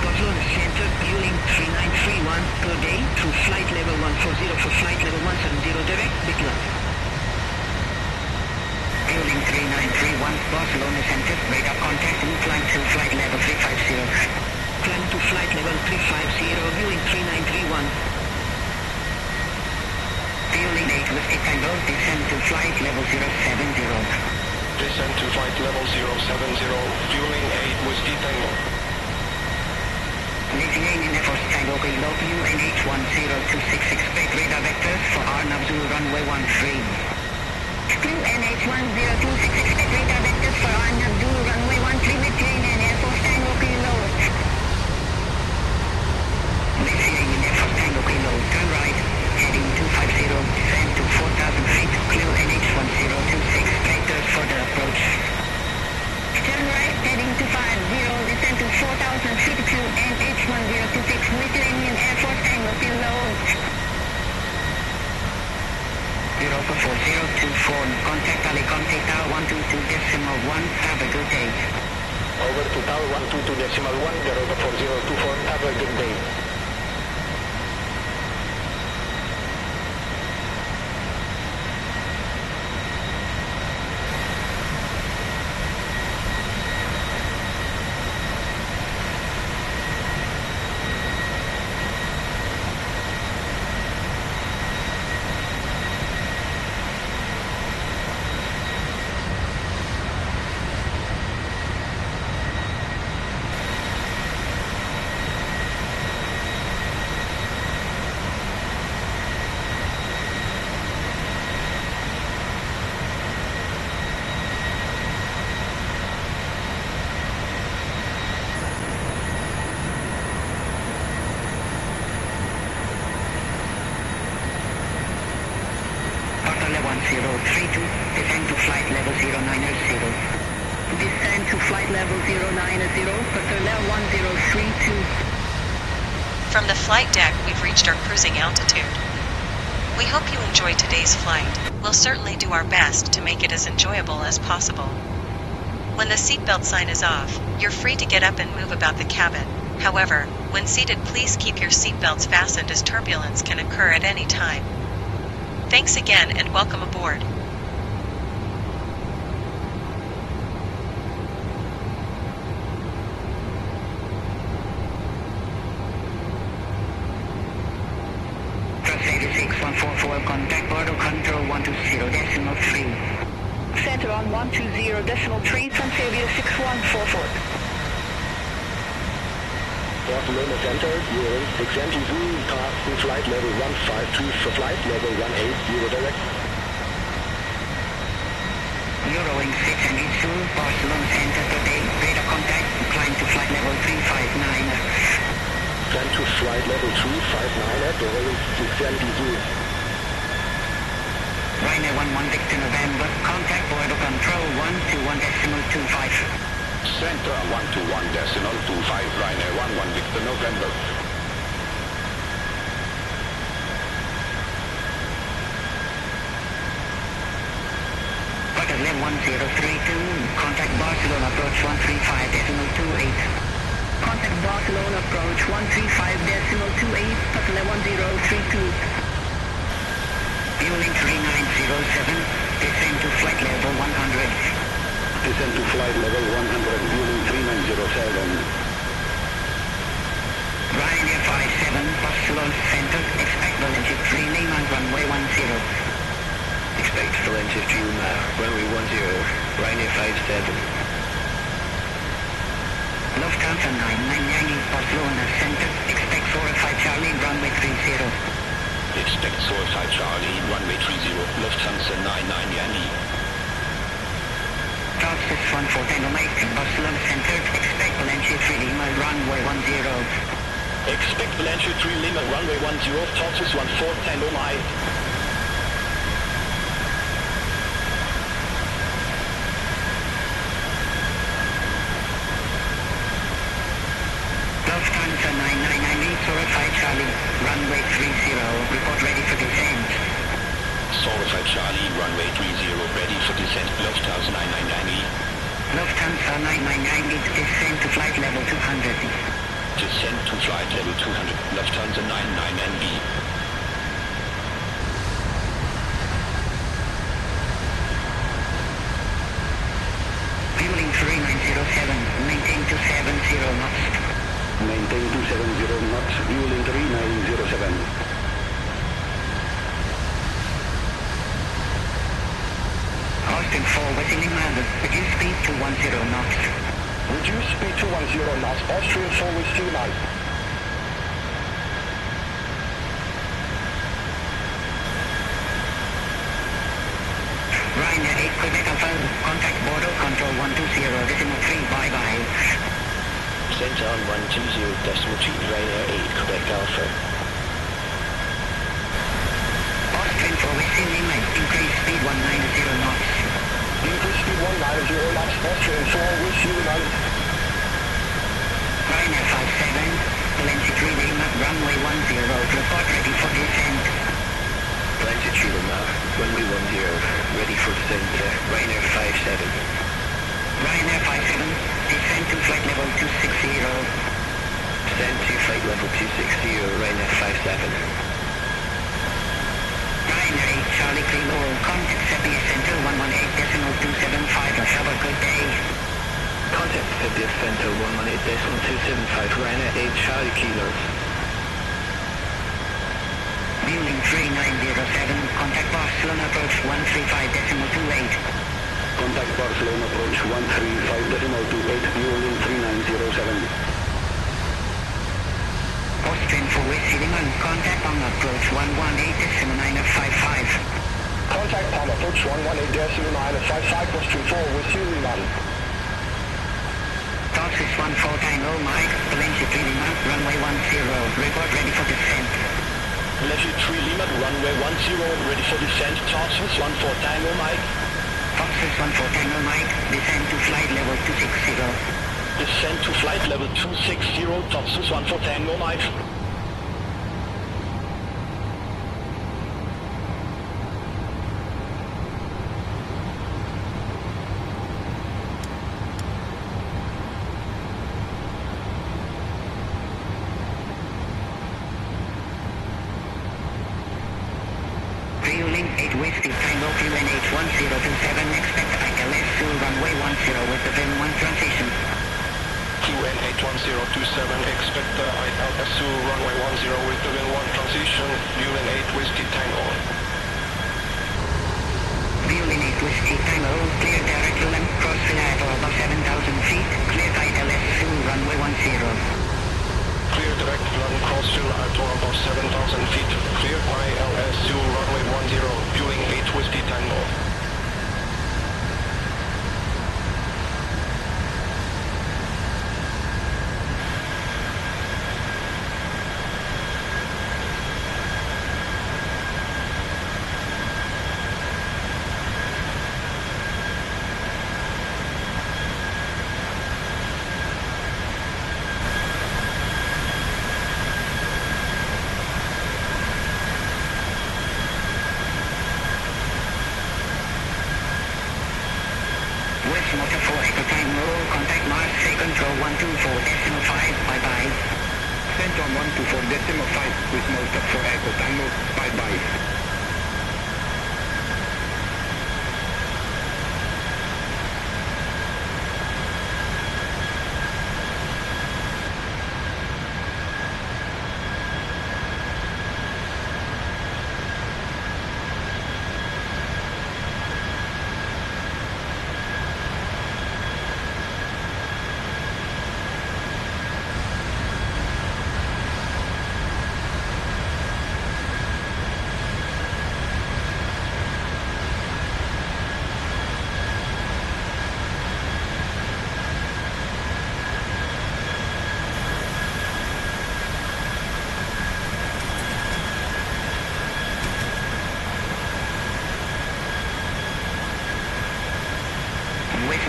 S5: Barcelona Center, fueling 3931 per day through flight level 140 for flight level 170 direct, big love.
S4: Fueling 3931, Barcelona Center, radar contact, incline to flight level 350.
S5: Climb to flight level 350, viewing 3931.
S4: Fueling 8 Whiskey Tango, descend to flight level 070.
S11: Descend to flight level 070, fueling 8 Whiskey Tango.
S4: Lithuanian Air Force Tango Kilo QNH1026, expect radar vectors for RNAV Zulu runway 13. QNH1026, expect radar vectors for RNAV Zulu runway 13, Lithuanian Air Force Tango Kilo. Lithuanian Air Force Tango Kilo, turn right, heading 250, descend to 4,000 feet, clear NH1026, vectors for the approach. Turn right, heading 250, descend to 4,000 feet, clear NH1026, Lithuanian Air Force Tango Kilo. Europa 4024, contact Alicante Tower 122.1, have a good day.
S11: Over to Tower 122.1, Europa 4024, have a good day.
S4: Portal 1032, descend to flight level 090. Descend to flight level 090, Portal 1032.
S1: From the flight deck, we've reached our cruising altitude. We hope you enjoyed today's flight. We'll certainly do our best to make it as enjoyable as possible. When the seatbelt sign is off, you're free to get up and move about the cabin. However, when seated, please keep your seatbelts fastened as turbulence can occur at any time. Thanks again and welcome aboard.
S4: Trust 86144, contact border control 120.3. Set
S5: center on 120.3, Transavia 6144.
S3: Barcelona Center, Euro 6MT2, passing flight level 152 for flight level 18, Euro direct.
S4: Eurowing 6MT2, Barcelona Center today, radar contact, climb to flight level 359.
S3: Climb to flight level 359 at Eurowing 6MT2.
S4: Ryanair 11 Victor November, contact border control 121.25.
S11: Center 121.25, Ryanair 11 Victor November.
S4: Butterlip 1032, contact Barcelona approach 135.28.
S5: Contact Barcelona approach 135.28, Butterlip 1032.
S4: Fueling 3907, descend to flight level 100.
S11: Descend to flight level 100, fueling 3907.
S4: Ryanair 57, Barcelona Center, expect Valencia 3 Lima, runway 10.
S11: Expect Valencia 3 Lima, runway 10, Ryanair 57.
S4: Lufthansa 999, Barcelona Center, expect 405 Charlie, runway 30.
S11: Expect 405 Charlie, runway 30, Lufthansa 99 Yankee.
S4: Toxis 14 Tango Mike, Barcelona Center, expect Valencia 3 Lima, runway 10.
S11: Expect Valencia 3 Lima, runway 10, Toxis 14 Tango Mike.
S4: Lufthansa 999, 405 Charlie, runway 30, report ready for descent.
S11: 405 Charlie, runway 30, ready for descent, Lufthansa 999.
S4: Lufthansa 999, descend to flight level 200.
S11: Descent to flight level 200, Lufthansa 999B.
S4: Fueling 3907, maintain to 70 knots.
S11: Maintain 270 knots, fueling 3907.
S4: Austin 4, West Lima, reduce speed to 10 knots.
S11: Reduce speed to 10 knots, Austrian 4 West Lima.
S4: Ryanair 8, Quebec Alpha, contact border control 120.3, bye-bye.
S11: Center on 120.3, Ryanair 8, Quebec Alpha.
S4: Austrian 4 West Lima, increase speed 190 knots.
S11: Increase speed 190 knots, Austrian 4 West Lima.
S4: Ryanair 57, Valencia 3 Lima, runway 10, report ready for descent.
S11: Valencia 3 Lima, runway 10, ready for descent, Ryanair 57.
S4: Ryanair 57, descend to flight level 260.
S11: Descend to flight level 260, Ryanair 57.
S4: Ryanair 8, Charlie Kilo, contact Sepia Center 118.275, have a good day.
S11: Contact Sepia Center 118.275, Ryanair 8, Charlie Kilo.
S4: Fueling 3907, contact Barcelona approach 135.28.
S11: Contact Barcelona approach 135.28, fueling 3907.
S4: Austrian 4 West Lima, contact on approach 118.955.
S11: Contact Palma approach 118.955, Austrian 4 West Lima.
S4: Toxis 14 Tango Mike, Valencia 3 Lima, runway 10, report ready for descent.
S11: Valencia 3 Lima, runway 10, ready for descent, Toxis 14 Tango Mike.
S4: Toxis 14 Tango Mike, descend to flight level 260.
S11: Descend to flight level 260, Toxis 14 Tango Mike.
S4: Fueling 8 West Tango QNH1027, expect ILS to runway 10 with the VIM 1 transition.
S11: QN81027, expect the ILS to runway 10 with the VIM 1 transition, UN 8 Whiskey Tango.
S4: Fueling 8 whiskey tango, clear direct LM, cross reliable above 7,000 feet, clear ILS to runway 10.
S3: Clear direct London Crossfield Alto above 7,000 feet. Clear ILS to runway 10, fueling 8 Whiskey Tango.
S4: Motor 4 Echo Tango, contact Mars, say control 124.5, bye-bye.
S6: Center on 124.5 with motor 4 Echo Tango, bye-bye.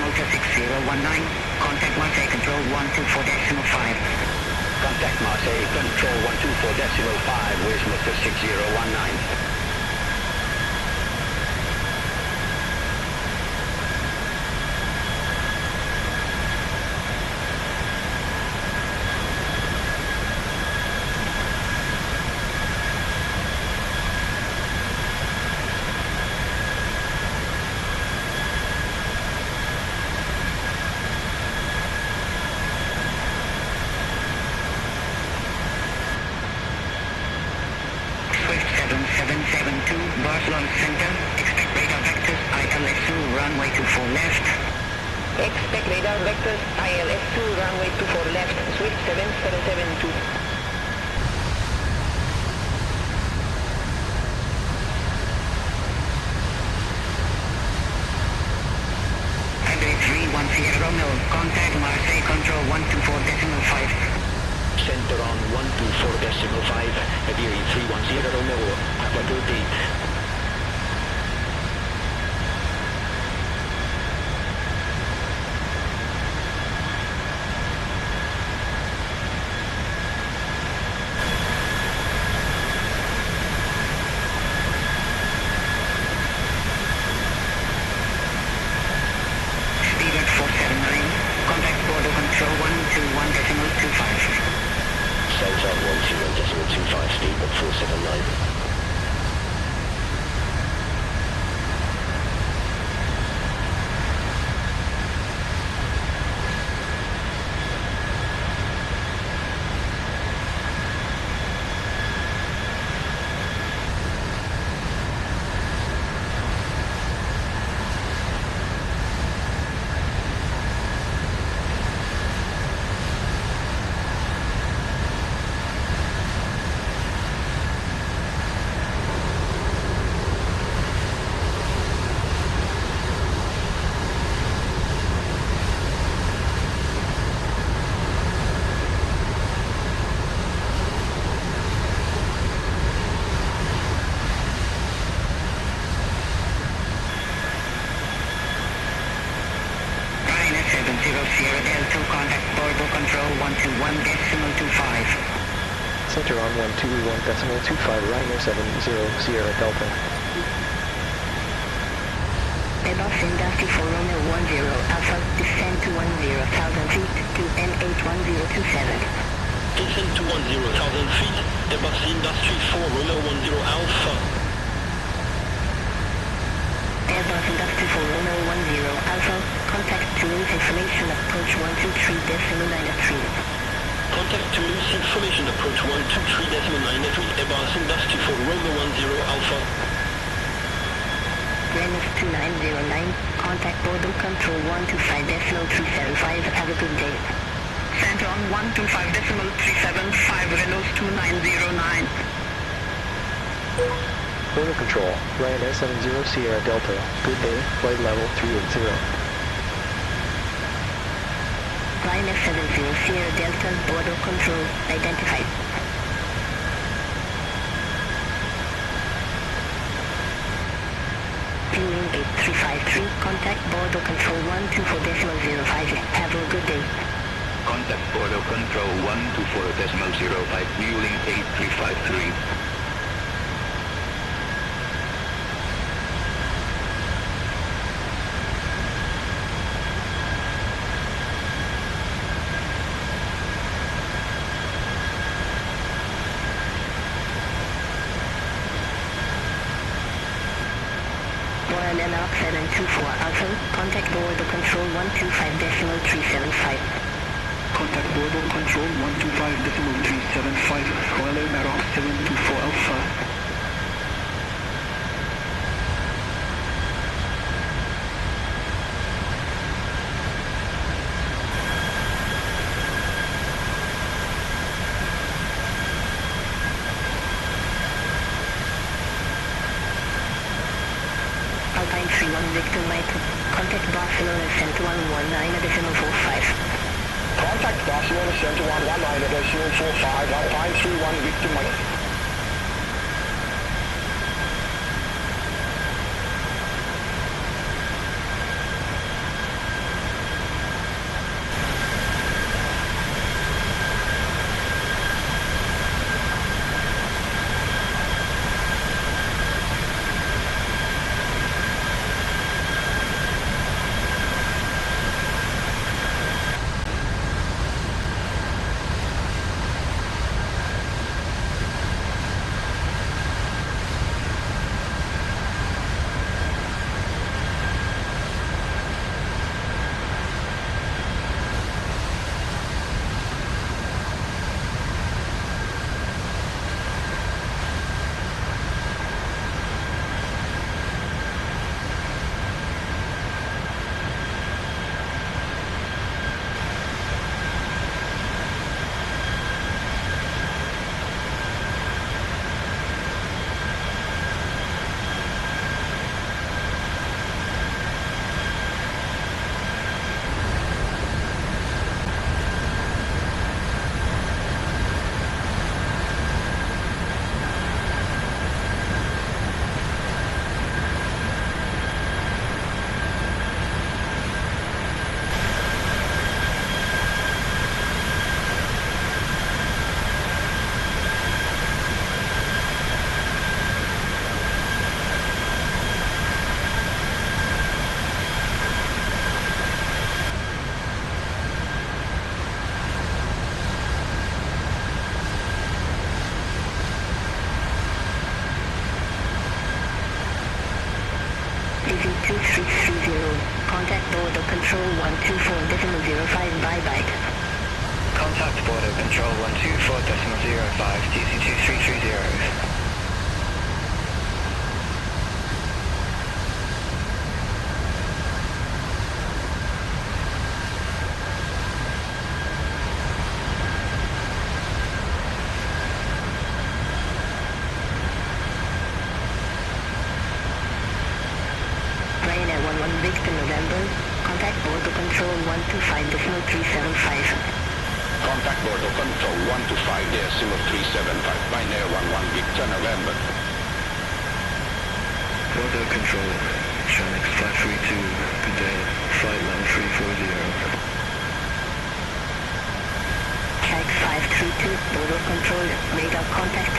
S4: Motor 6019, contact Marseille control 124.5.
S6: Contact Marseille control 124.5 with motor 6019.
S4: Barcelona Center, expect radar vectors, ILS2, runway 24 left.
S5: Expect radar vectors, ILS2, runway 24 left, Swift 7772.
S4: Headway 310 Romeo, contact Marseille control 124.5.
S6: Center on 124.5, heading 310 Romeo, have a good day.
S4: Speed at 479, contact border control 121.25.
S3: Center 121.25, speed at 479.
S4: Sierra Delta, contact border control 121.25.
S12: Center on 121.25, Ryanair 70 Sierra Delta.
S5: Airbus Industry for Romeo 10 Alpha, descend to 10,000 feet to N81027.
S3: Descend to 10,000 feet, Airbus Industry for Romeo 10 Alpha.
S5: Airbus Industry for Romeo 10 Alpha, contact Toulouse information approach 123.93.
S3: Contact Toulouse information approach 123.93, Airbus Industry for Romeo 10 Alpha.
S4: Remus 2909, contact Bordeaux Control 125.375, have a good day. Centron 125.375, Renault 2909.
S12: Border Control, Ryanair 70 Sierra Delta, good day, flight level 380.
S4: Ryanair 70 Sierra Delta, Bordeaux Control, identified. Viewing 8353, contact Bordeaux Control 124.05, have a good day.
S2: Contact Bordeaux Control 124.05, fueling 8353.
S4: Mallorca 724 Alpha, contact Bordeaux Control 125.375.
S6: Contact Bordeaux Control 125.375, Royal Maroc 724 Alpha.
S4: Alpine 31 Victor Mike, contact Barcelona Center 119.45.
S3: Contact Barcelona Center 119.45, Alpine 31 Victor Mike.
S4: Contact Bordeaux Control 124.05, bye-bye.
S6: Contact Bordeaux Control 124.05, TC2330.
S4: Victor November, contact Bordeaux Control 125.375.
S3: Contact Bordeaux Control 125.375, Ryanair 11 Victor November.
S11: Bordeaux Control, Shanix 532, good day, flight level 340.
S4: Shanix 532, Bordeaux Control, radar contact.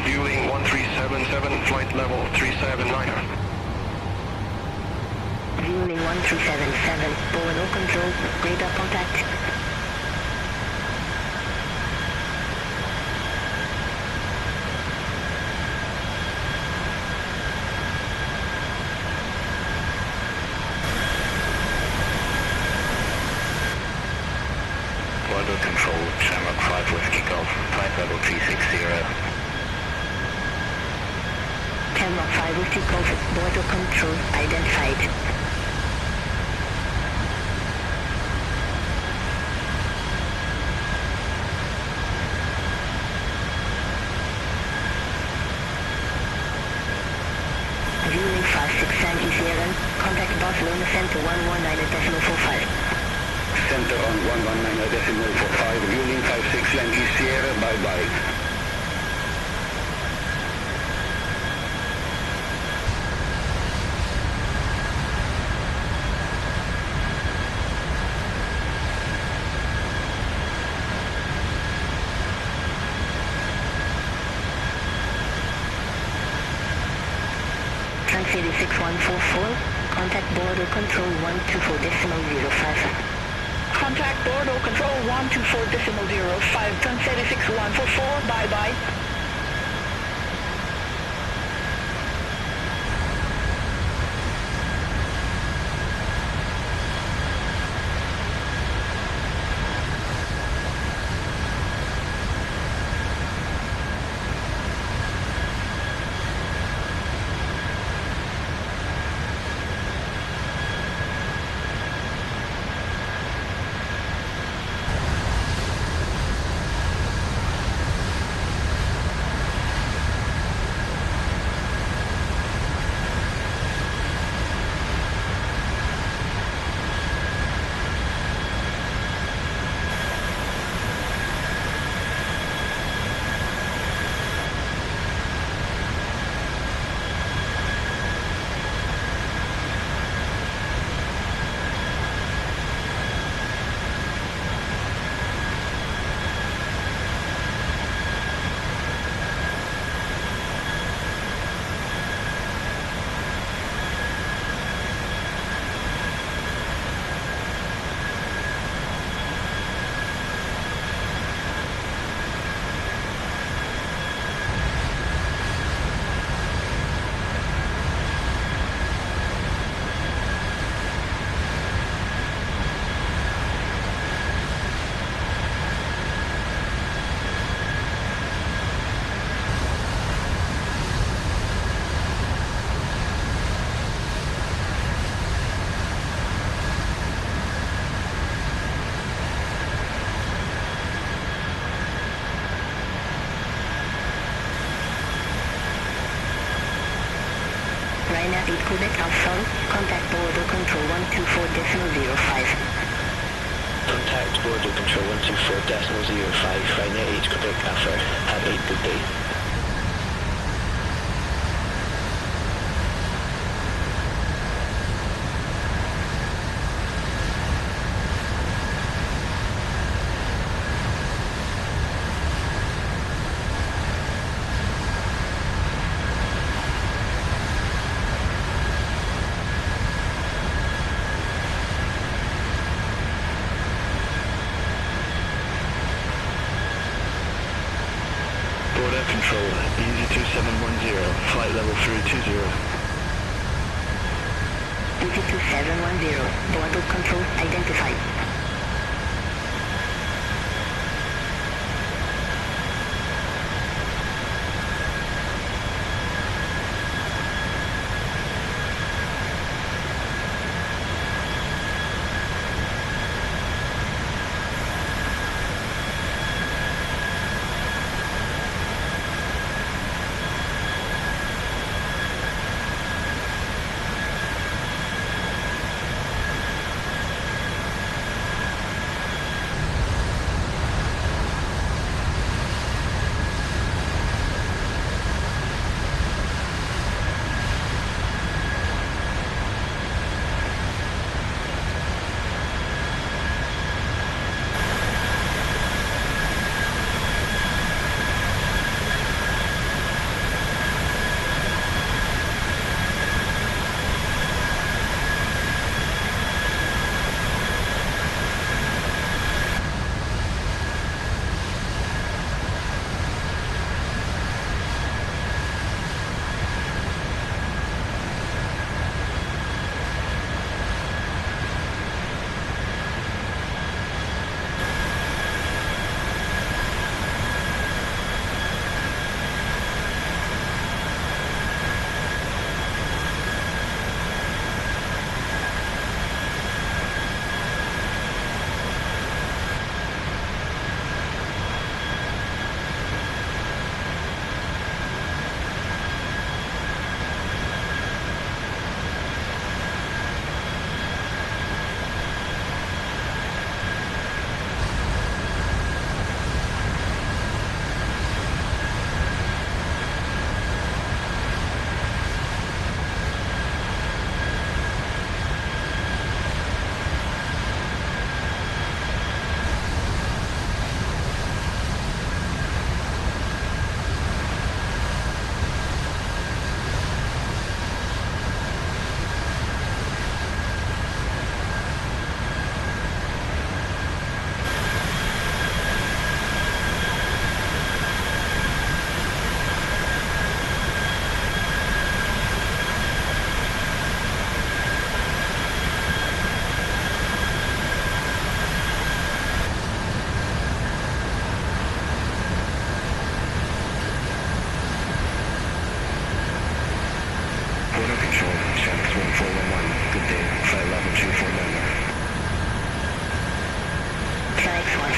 S3: Viewing 1377, flight level 379er.
S4: Viewing 1377, Bordeaux Control, radar contact.
S6: border control, Shamrock 5 Whiskey Golf, flight level 360.
S4: Shamrock 5 Whiskey Golf, border control identified. Viewing 56 Yankee Sierra, contact Barcelona Center 119.45.
S3: Center on 119.45, viewing 56 Yankee Sierra, bye-bye.
S4: City 6144, contact border control 124.05.
S5: Contact border control 124.05, Transit 6144, bye-bye.
S4: Ryanair 8 Quebec Alpha, contact border control 124.05.
S12: Contact border control 124.05, Ryanair 8 Quebec Alpha. Have a good day.
S11: Control, Easy 2710, flight level 320.
S4: Easy 2710, border control identified.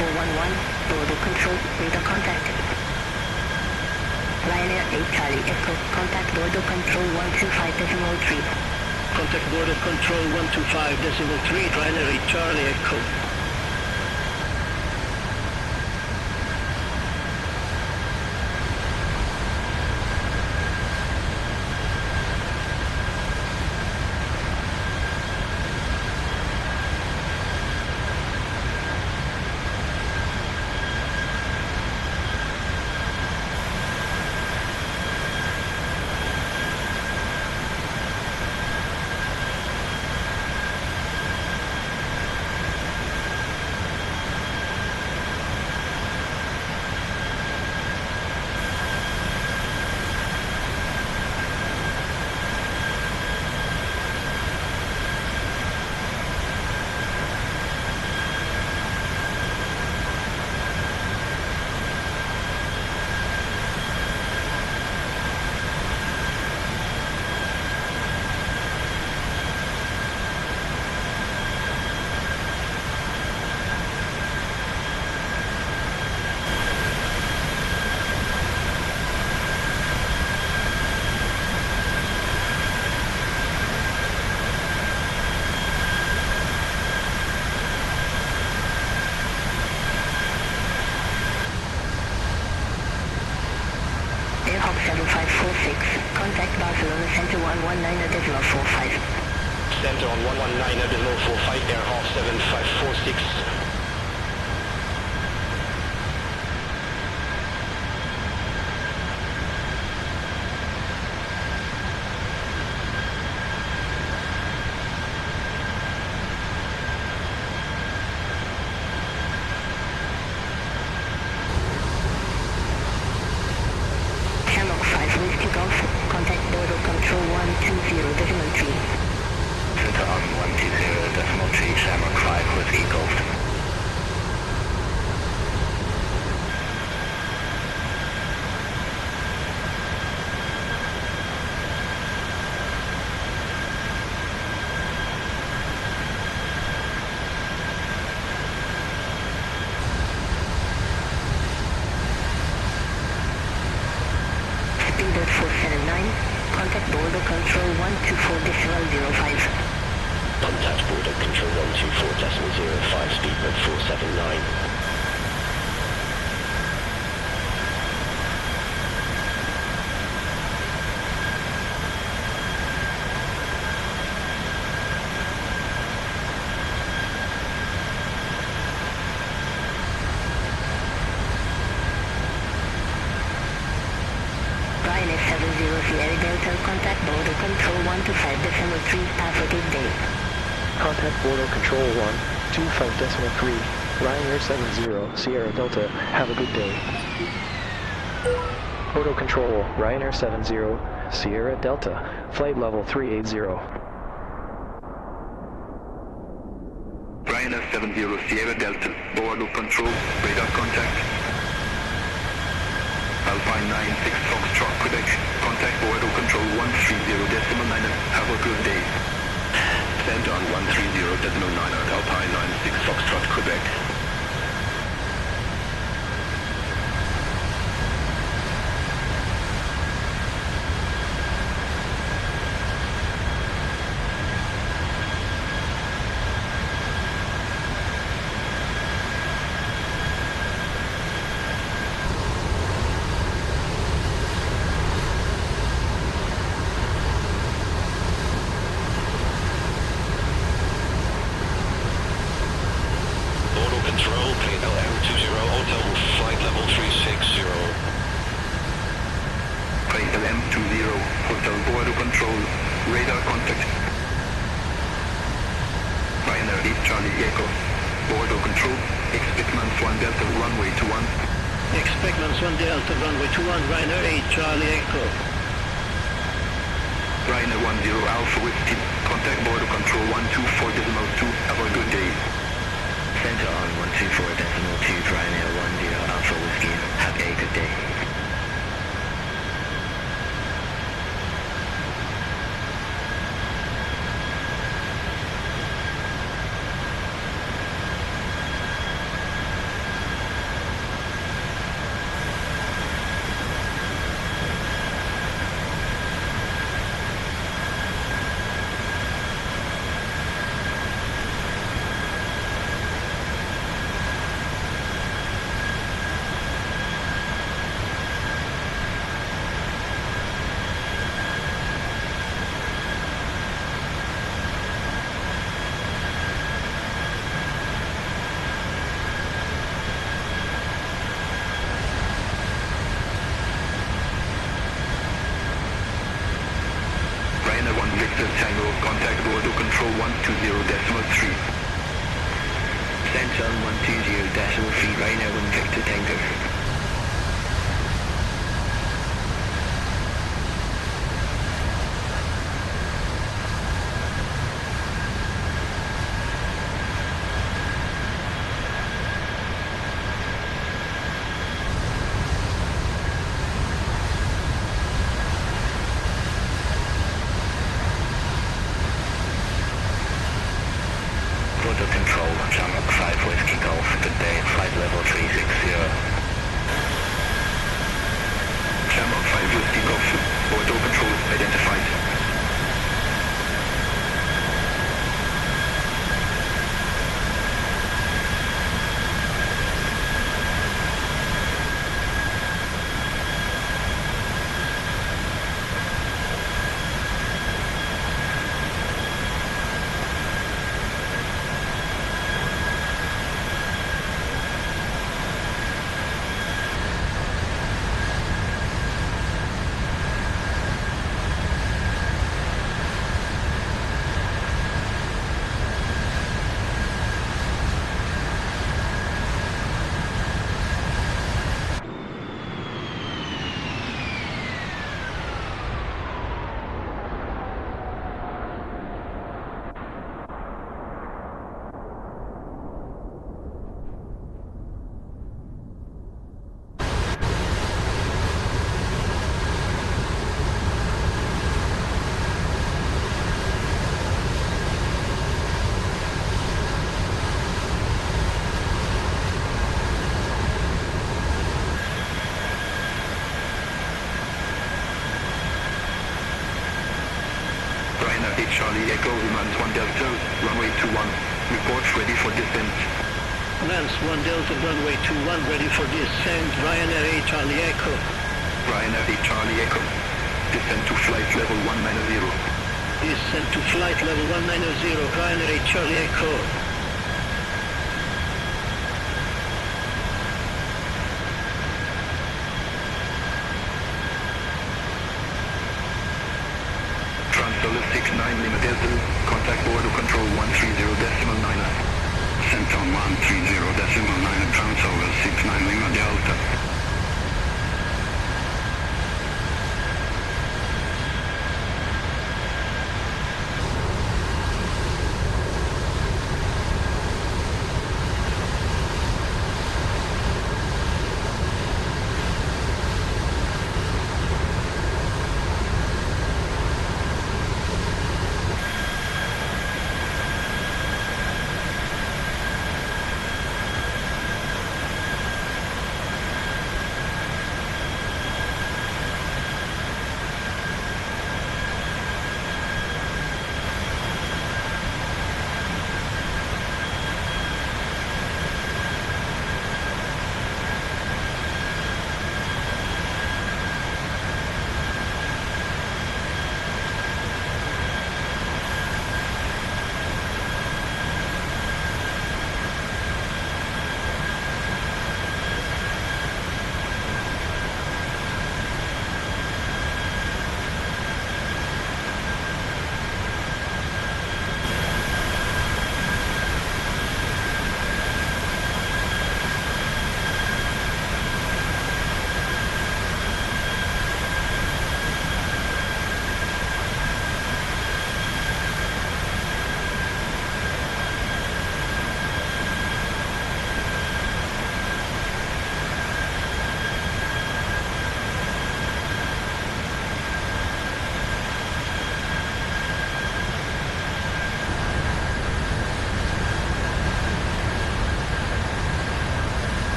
S4: 411, border control, radar contact. Ryanair 8 Charlie Echo, contact border control 125.3.
S6: Contact border control 125.3, Ryanair 8 Charlie Echo.
S4: Airhawk 7546, contact Barcelona Center 119.45.
S3: Center on 119.45, Airhawk 7546.
S4: Contact border control 120.3.
S3: Center on 120.3, Shamrock 5 Whiskey Golf.
S4: Speedbird 479, contact border control 124.05.
S3: Contact border control 124.05, Speedbird 479.
S4: Ryanair 70 Sierra Delta, contact border control 125.3, have a good day.
S12: Contact border control 125.3, Ryanair 70 Sierra Delta, have a good day. Border control, Ryanair 70 Sierra Delta, flight level 380.
S2: Ryanair 70 Sierra Delta, border control, radar contact. Alpine 96 Foxtrot, Quebec, contact border control 130.9, have a good day. Send on 130.9 at Alpine 96 Foxtrot, Quebec.
S3: Control, KLM20 Hotel, flight level 360.
S2: KLM20, Hotel border control, radar contact. Ryanair 8 Charlie Echo, border control, expect months 1 Delta runway 21.
S6: Expect months 1 Delta runway 21, Ryanair 8 Charlie Echo.
S2: Ryanair 10 Alpha Whiskey, contact border control 124.2, have a good day.
S3: Center on 124.2, Ryanair 10 Alpha Whiskey, have a good day.
S11: 120.3.
S6: Descent on 120.3, Ryanair 1 Victor Tango.
S11: Control, Shamrock 5 Whiskey Golf, good day, flight level 360. Shamrock 5 Whiskey Golf, auto control identified. Charlie Echo, Mans 1 Delta, runway 21. Report ready for descent.
S6: Mans 1 Delta, runway 21, ready for descent. Ryanair 8 Charlie Echo.
S11: Ryanair 8 Charlie Echo. Descent to flight level 190.
S6: Descent to flight level 190, Ryanair 8 Charlie Echo.
S11: Transolar 69 Lima Delta, contact border control 130.9. Centon 130.9, Transolar 69 Lima Delta.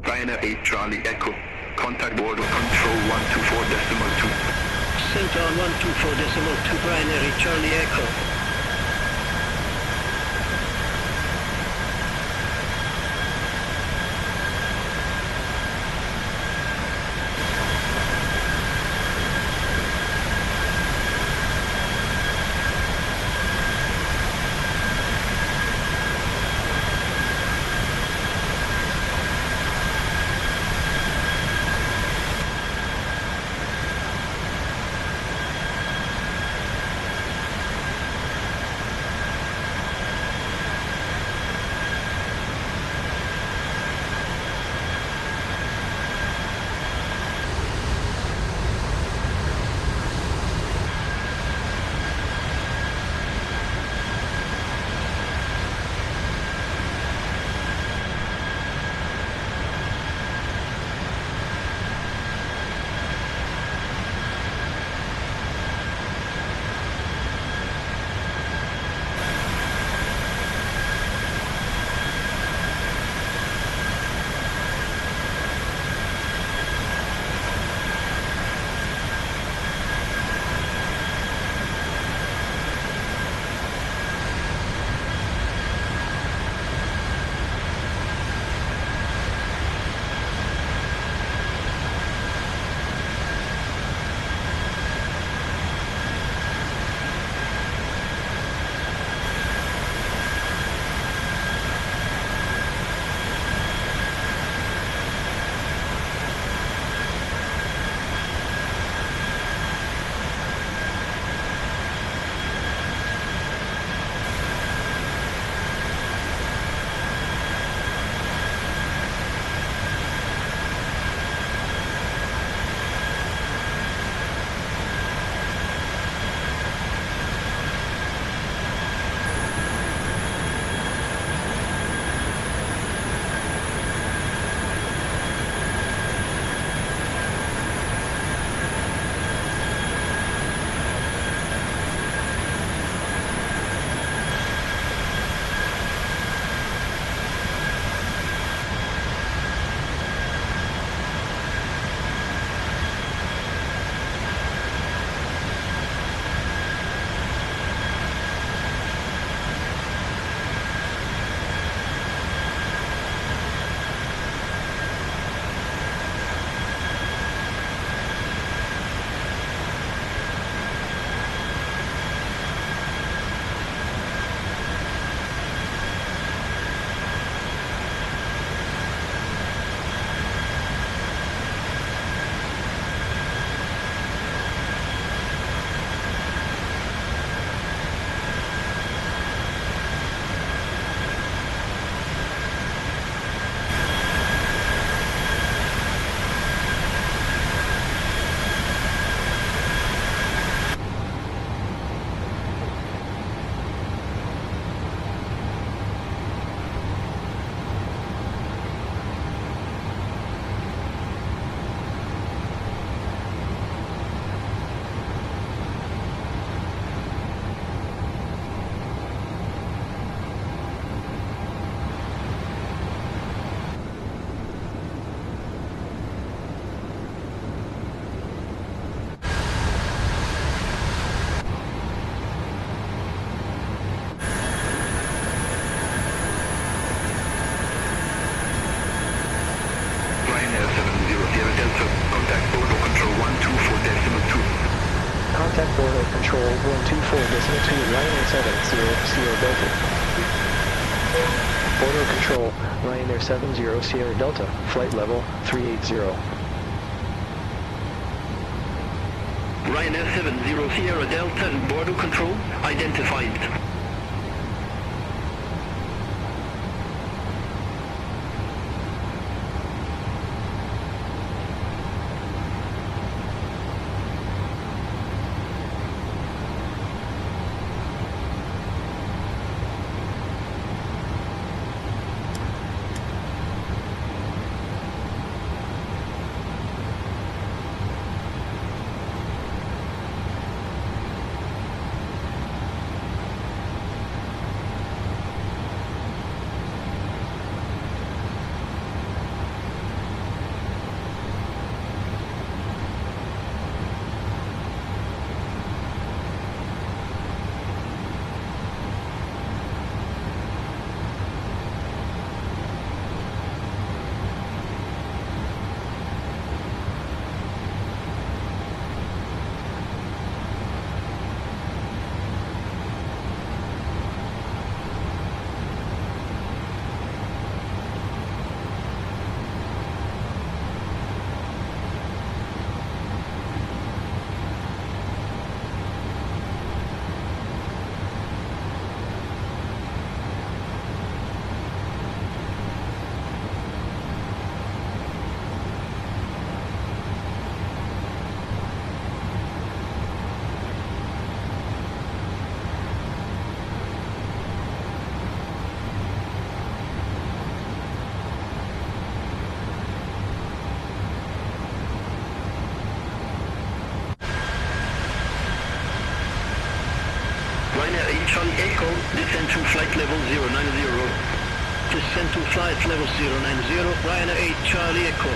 S11: Ryanair 8 Charlie Echo. Contact border control 124.2.
S5: Center on 124.2 binary Charlie Echo.
S3: Contact border control 124.2 Ryanair 70 Sierra Delta. Border control Ryanair 70 Sierra Delta, flight level 380.
S6: Ryanair 70 Sierra Delta, border control identified. Ryanair 8 Charlie Echo, descend to flight level 090. Descend to flight level 090, Ryanair 8 Charlie Echo.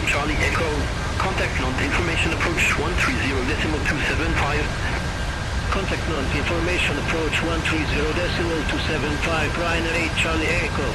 S6: Charlie Echo, contact launch information approach 130.275. Contact launch information approach 130.275, Ryanair 8 Charlie Echo.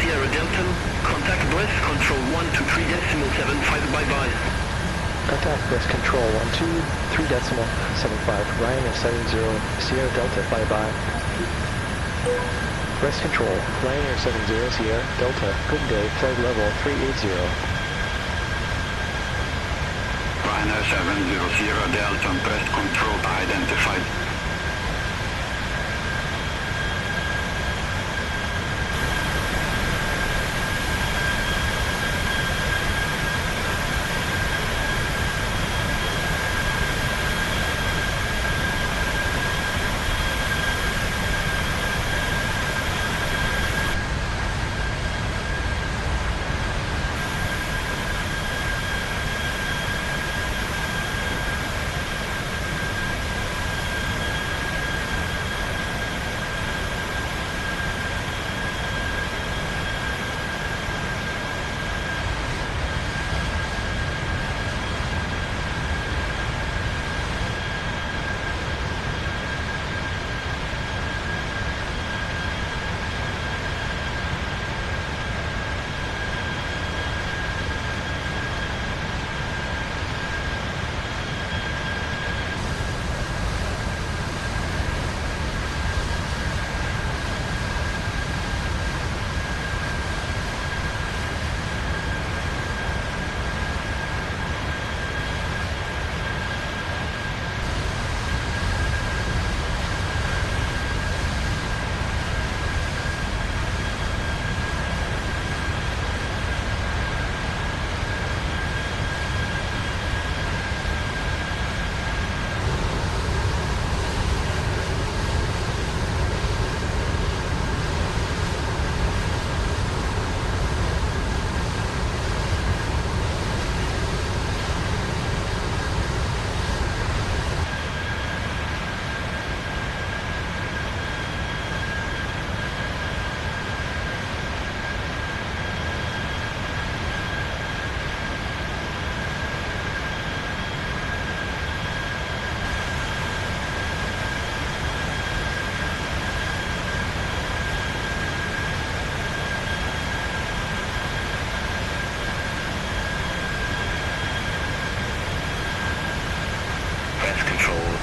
S3: Sierra Delta, contact Brest Control 123.75, bye-bye.
S12: Contact Brest Control 123.75, Ryanair 70 Sierra Delta, bye-bye. Brest Control, Ryanair 70 Sierra Delta, good day, flight level 380.
S11: Ryanair 70 Sierra Delta, Brest Control identified.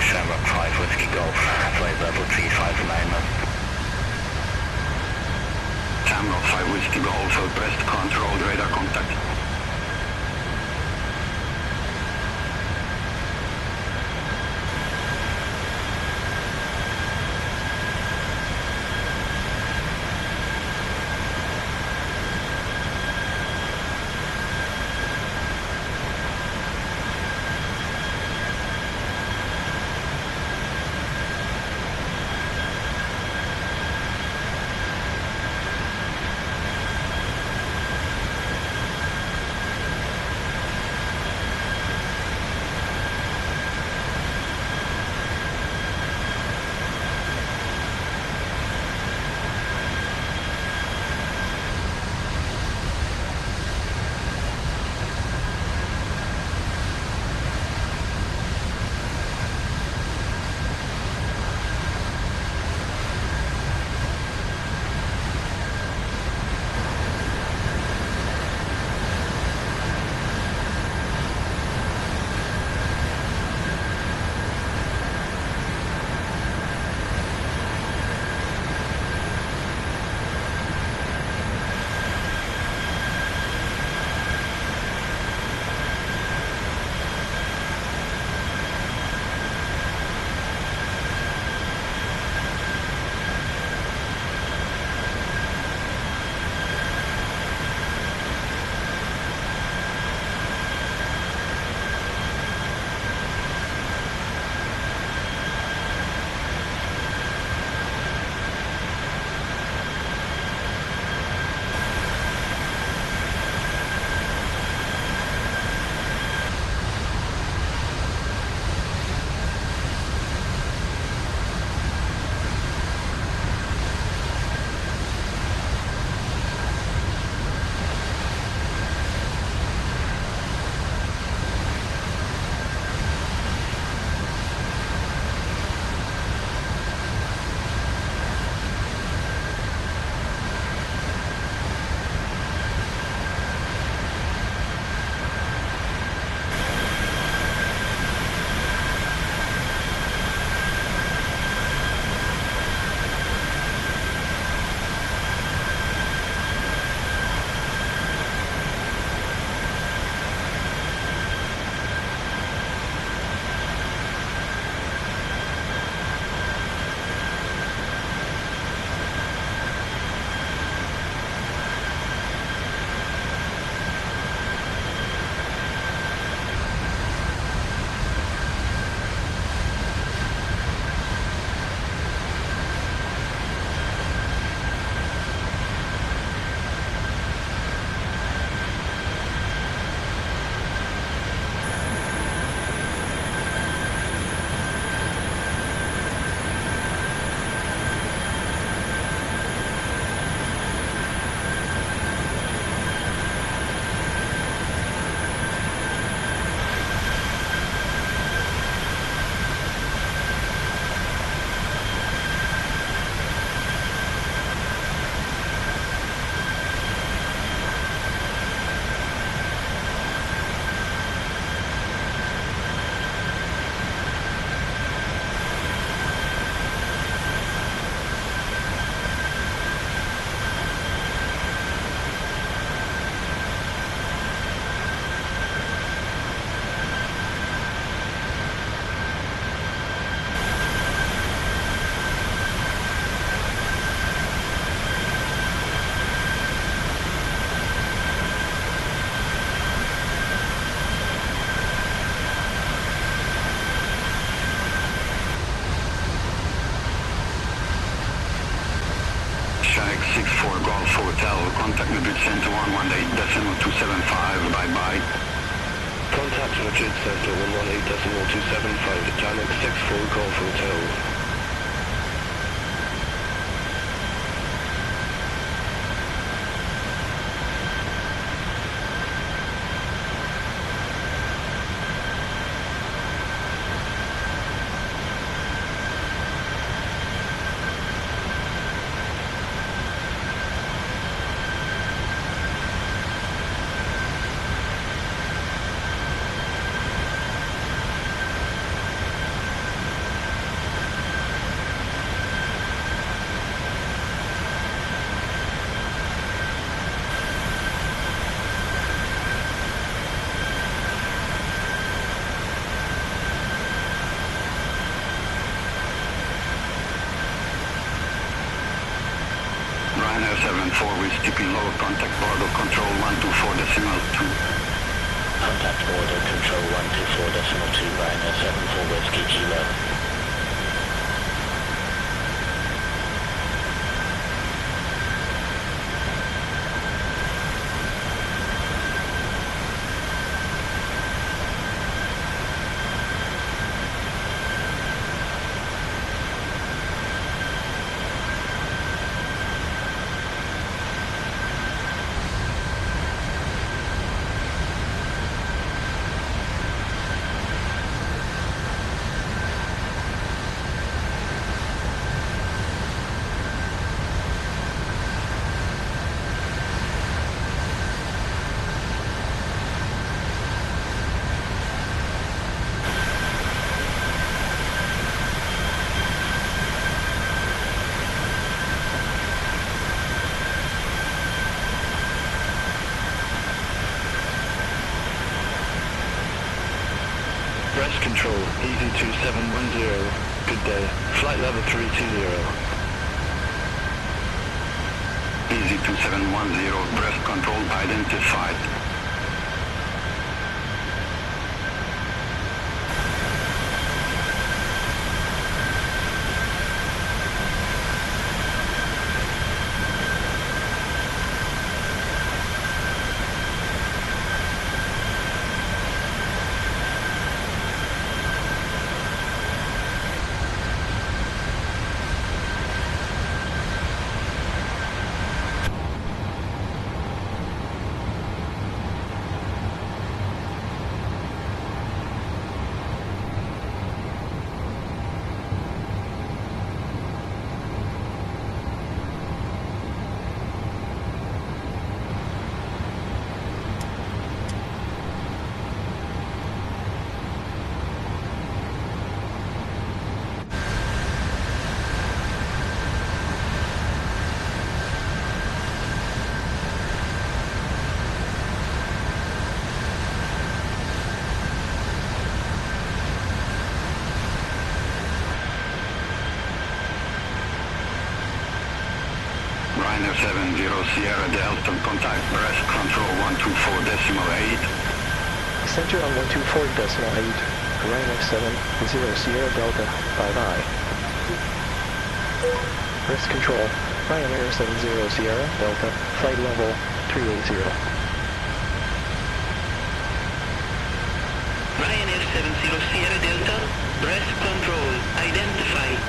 S3: Shamrock 5 Whiskey Golf, flight level 359 knots.
S11: Shamrock 5 Whiskey Golf, Brest Control, radar contact.
S3: 118.275, bye-bye.
S11: Contact Madrid Central 118.275, Janet 6 full call from hotel.
S3: Ryanair 74 with keeping low contact border control 124.2.
S12: Contact border control 124.2, Ryanair 74 Whiskey Kilo.
S11: Breast control, easy 2710. Good day. Flight level 320.
S3: Easy 2710, breast control identified. Ryanair 70 Sierra Delta, contact breast control 124.8.
S12: Center on 124.8, Ryanair 70 Sierra Delta, bye-bye. Breast control, Ryanair 70 Sierra Delta, flight level 380.
S5: Ryanair 70 Sierra Delta, breast control, identified.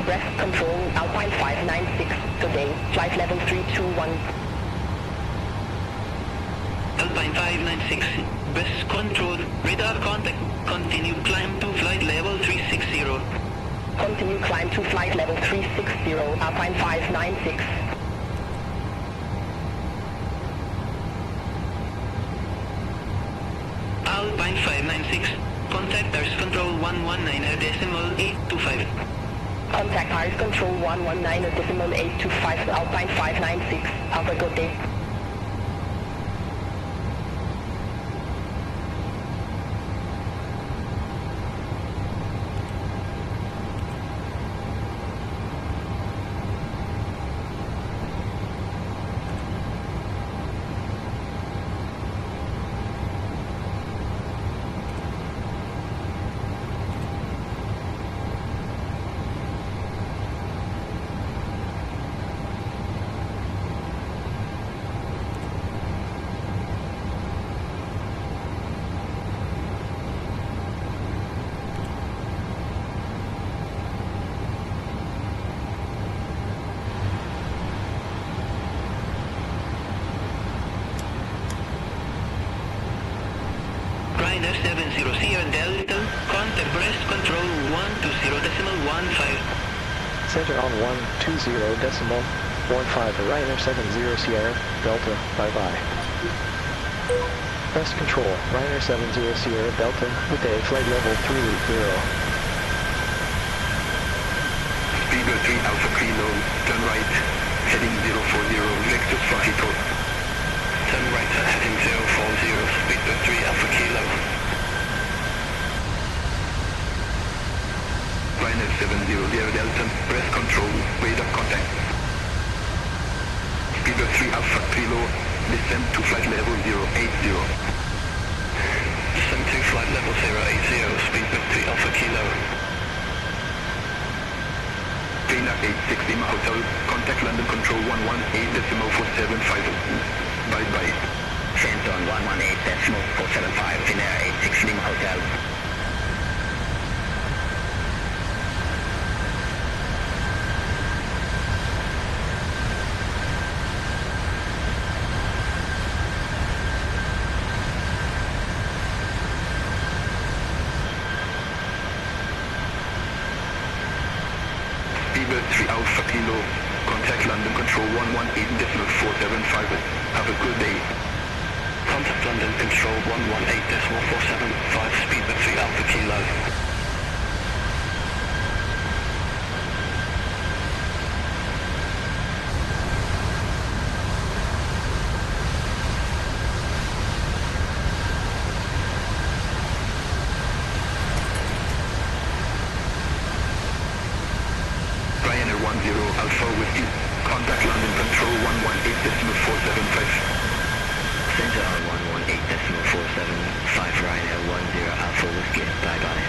S4: breast control, Alpine 596, today, flight level 321.
S5: Alpine 596, breast control, radar contact, continue climb to flight level 360.
S4: Continue climb to flight level 360, Alpine 596.
S5: Alpine 596, contact Ars Control 119.825.
S4: Contact Ars Control 119.825, Alpine 596. Have a good day.
S5: Ryder 70 Sierra Delta, contact breast control 120.15.
S12: Center on 120.15, Ryder 70 Sierra Delta, bye-bye. Breast control, Ryder 70 Sierra Delta, good day, flight level 380.
S3: Speedbird 3 Alpha Kilo, turn right, heading 040, Lexus Fajito. Turn right, heading 040, Speedbird 3 Alpha Kilo. Ryder 70 Sierra Delta, breast control, radar contact. Speedbird 3 Alpha Kilo, descend to flight level 080. Descend to flight level 080, Speedbird 3 Alpha Kilo. Dana 860 Hotel, contact London Control 118.475. Bye-bye.
S4: Center on 118.475, Finnair 860 Hotel.
S3: Speedbird 3 Alpha Kilo, contact London Control 118.475. Have a good day.
S4: Contact London Control 118.475, Speedbird 3 Alpha Kilo.
S3: Ryanair 10 Alpha Whiskey, contact London Control 118.475.
S4: Center on 118.475, Ryanair 10 Alpha Whiskey, bye-bye.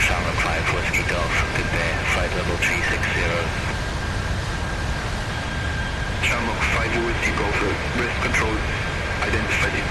S4: Charlotte 5 Whiskey Golf, good day, flight level 360.
S3: Charlotte 5 Whiskey Golf, breast control, identified it.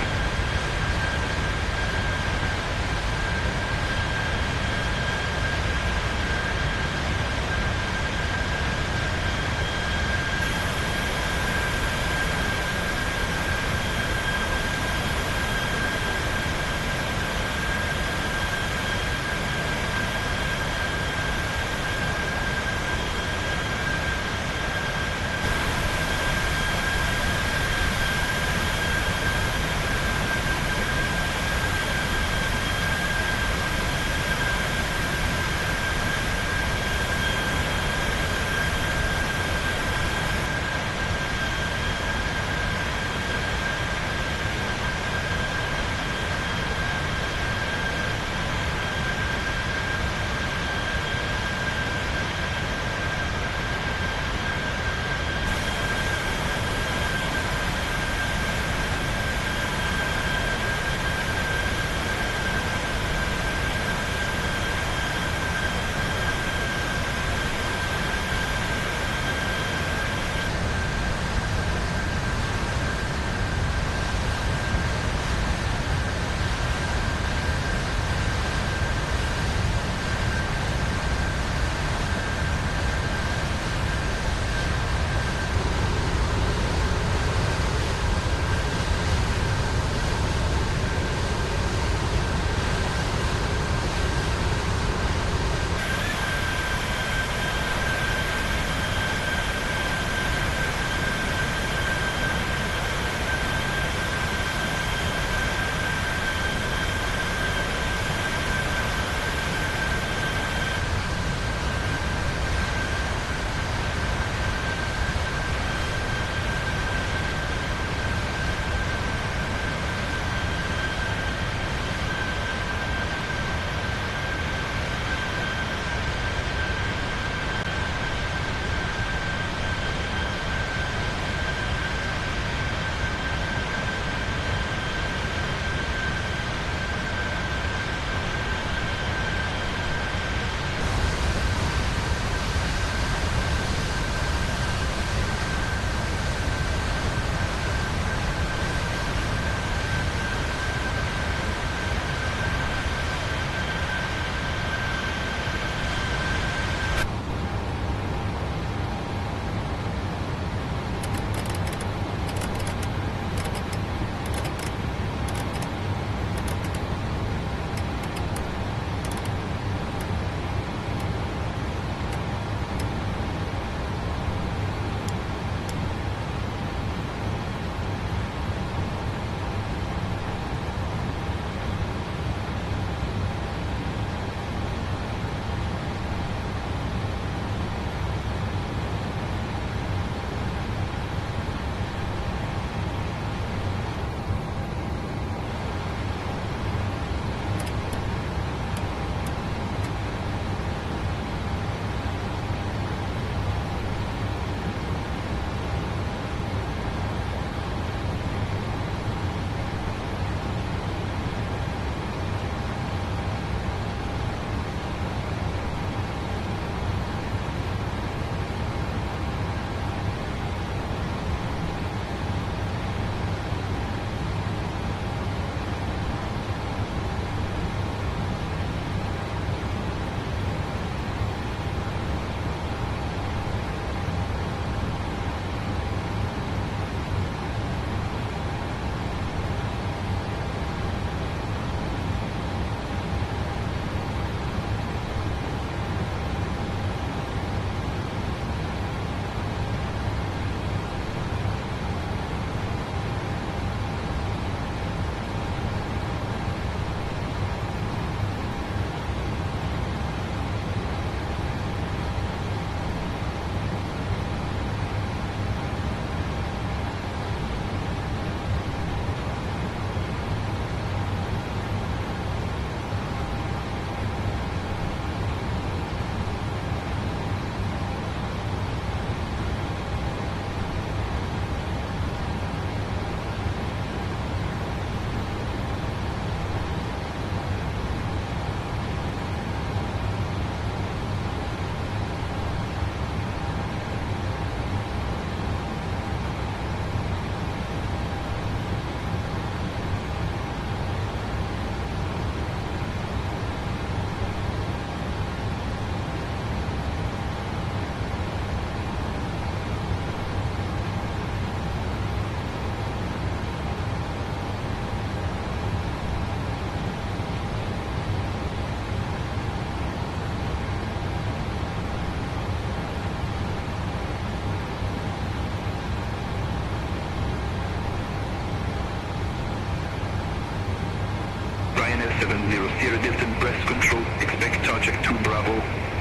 S3: 70 Sierra Delta, breast control, expect target 2 Bravo,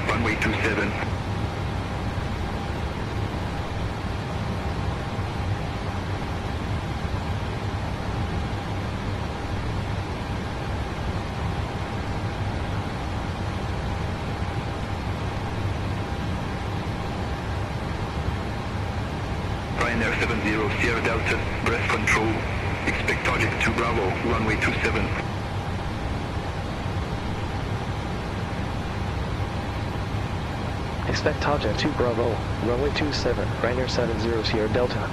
S3: runway 27. Ryanair 70 Sierra Delta, breast control, expect target 2 Bravo, runway 27.
S12: Expect target 2 Bravo, runway 27, Ryanair 70 Sierra Delta.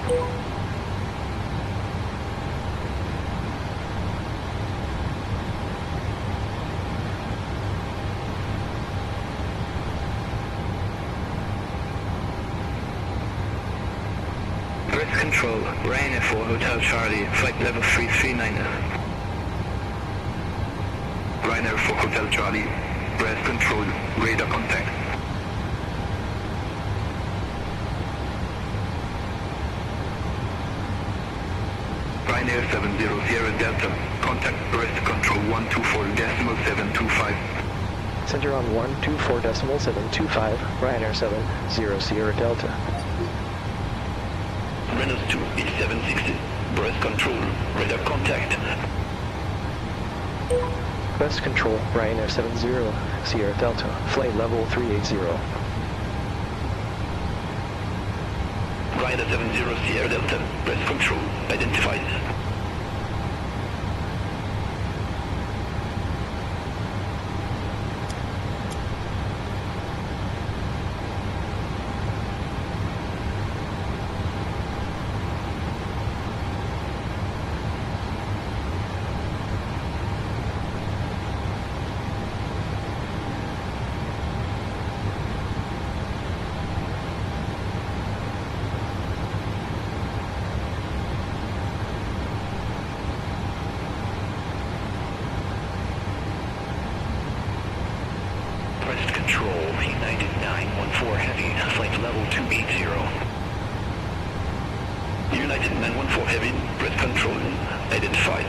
S3: Breast control, Ryanair 4 Hotel Charlie, flight level 339. Ryanair 4 Hotel Charlie, breast control, radar contact. Ryanair 70 Sierra Delta, contact breast control 124.725.
S12: Center on 124.725, Ryanair 70 Sierra Delta.
S3: Reynolds 2 E760, breast control, radar contact.
S12: Breast control, Ryanair 70 Sierra Delta, flight level 380.
S3: Ryanair 70 Sierra Delta, breast control, identified.
S12: Breast control, United 914 Heavy, flight level 280.
S3: United 914 Heavy, breast control, identified.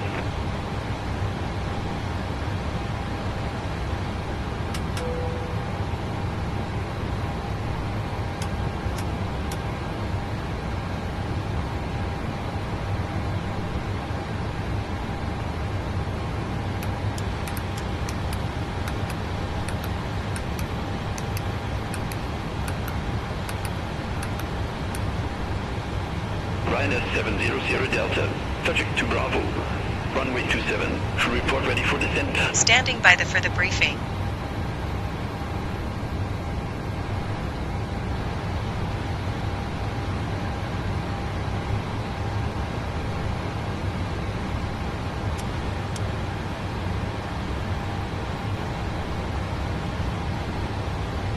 S3: Ryanair 70 Sierra Delta, subject to Bravo, runway 27, full report ready for descent.
S1: Standing by for the briefing.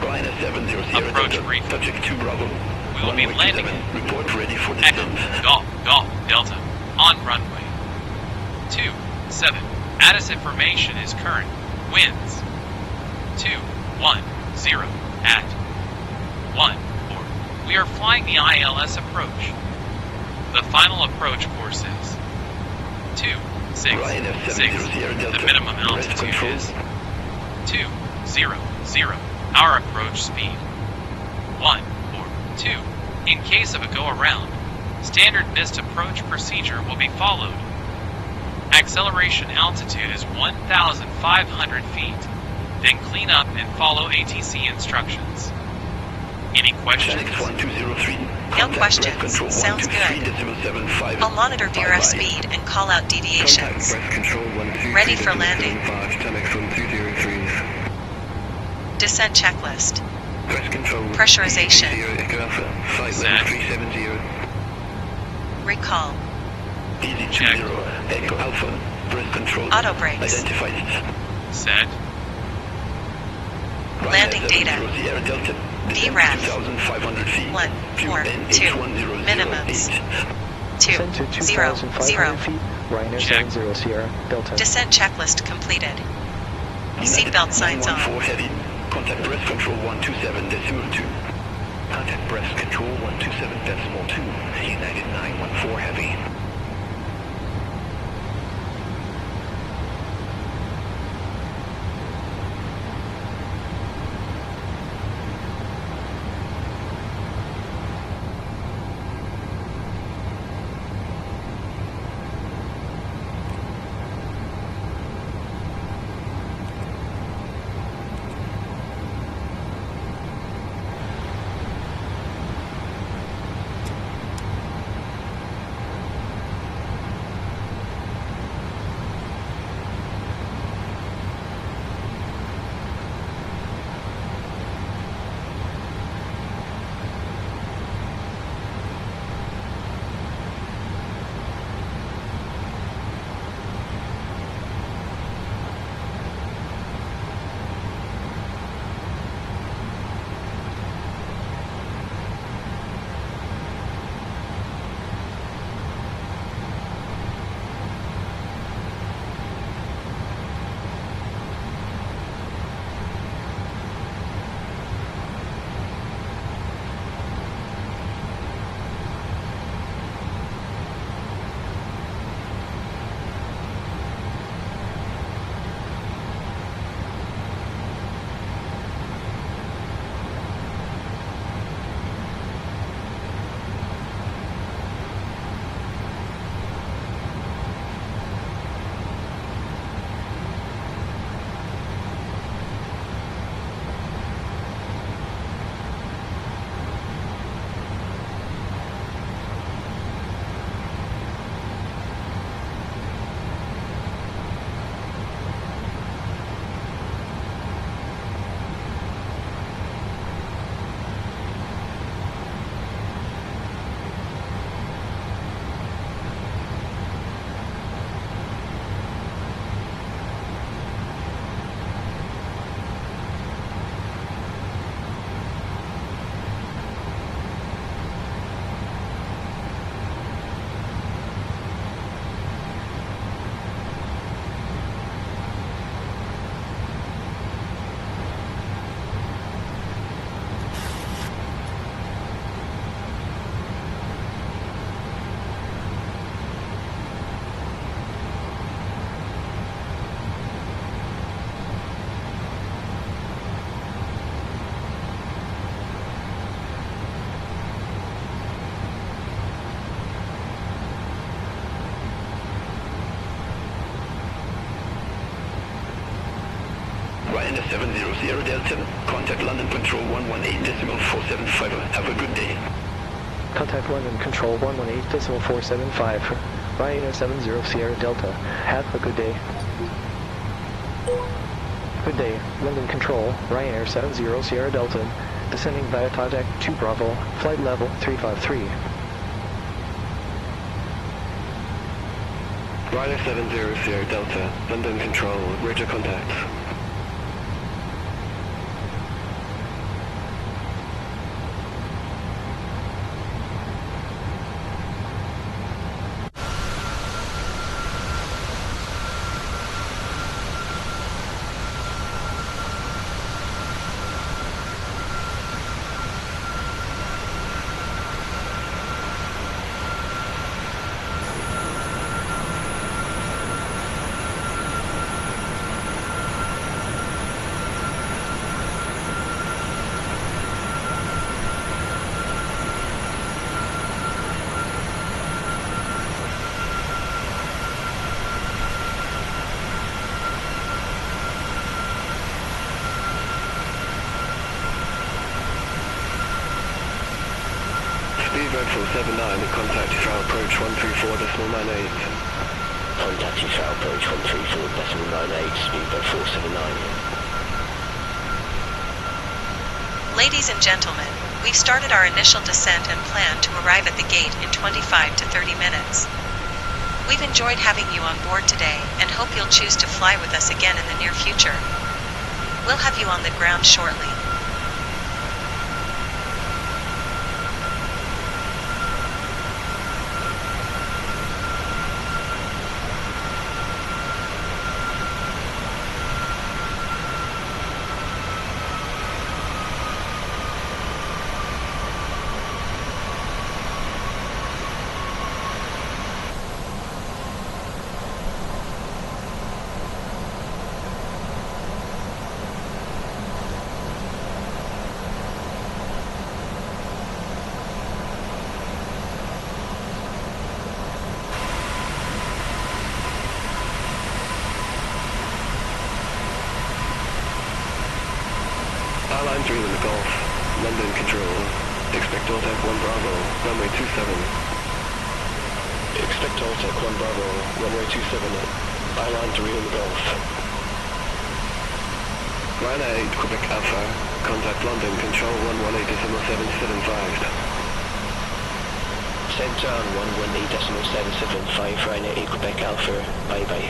S3: Ryanair 70 Sierra
S7: Approach
S3: Delta,
S7: briefing.
S3: subject to Bravo.
S7: We will be landing.
S3: Report ready for
S7: Echo,
S3: descent.
S7: Golf, Delta, on runway 27. Addons information is current. Winds 210 at 14. We are flying the ILS approach. The final approach course is 266. The minimum altitude is 200. Our approach speed 142. In case of a go-around, standard missed approach procedure will be followed. Acceleration altitude is 1,500 feet. Then clean up and follow ATC instructions. Any questions?
S1: No questions. Sounds good. I'll monitor VRF speed and call out deviations. Ready for landing. Descent checklist. Pressurization.
S7: Set.
S1: Recall.
S7: Check.
S3: Echo Alpha, breast control.
S1: Auto brakes.
S3: Identified.
S7: Set.
S1: Landing data. VRAF.
S3: 2,500 feet.
S1: 142. Minimums. 200.
S12: Ryanair
S7: Check.
S12: 70 Sierra Delta.
S1: Descent checklist completed. Seatbelt signs on.
S3: 914 heavy. Contact breast control 127.2.
S12: Contact breast control 127.2. United 914 Heavy.
S3: Ryanair 70 Sierra Delta, contact London Control 118.475. Have a good day.
S12: Contact London Control 118.475. Ryanair 70 Sierra Delta. Have a good day. Good day, London Control, Ryanair 70 Sierra Delta. Descending via Tajak 2 Bravo, flight level 353.
S3: Ryanair 70 Sierra Delta, London Control, Roger contacts. Speedbird 479, contact Israel approach 134.98.
S12: Contact Israel approach 134.98, Speedbird 479.
S1: Ladies and gentlemen, we've started our initial descent and plan to arrive at the gate in 25 to 30 minutes. We've enjoyed having you on board today and hope you'll choose to fly with us again in the near future. We'll have you on the ground shortly.
S3: Line 3 in the Gulf, London Control. Expect Ortec 1 Bravo, runway 27.
S12: Expect Ortec 1 Bravo, runway 27. Line 3 in the Gulf.
S3: Ryanair 8 Quebec Alpha, contact London Control 118.775.
S12: Send turn 118.775, Ryanair 8 Quebec Alpha, bye bye.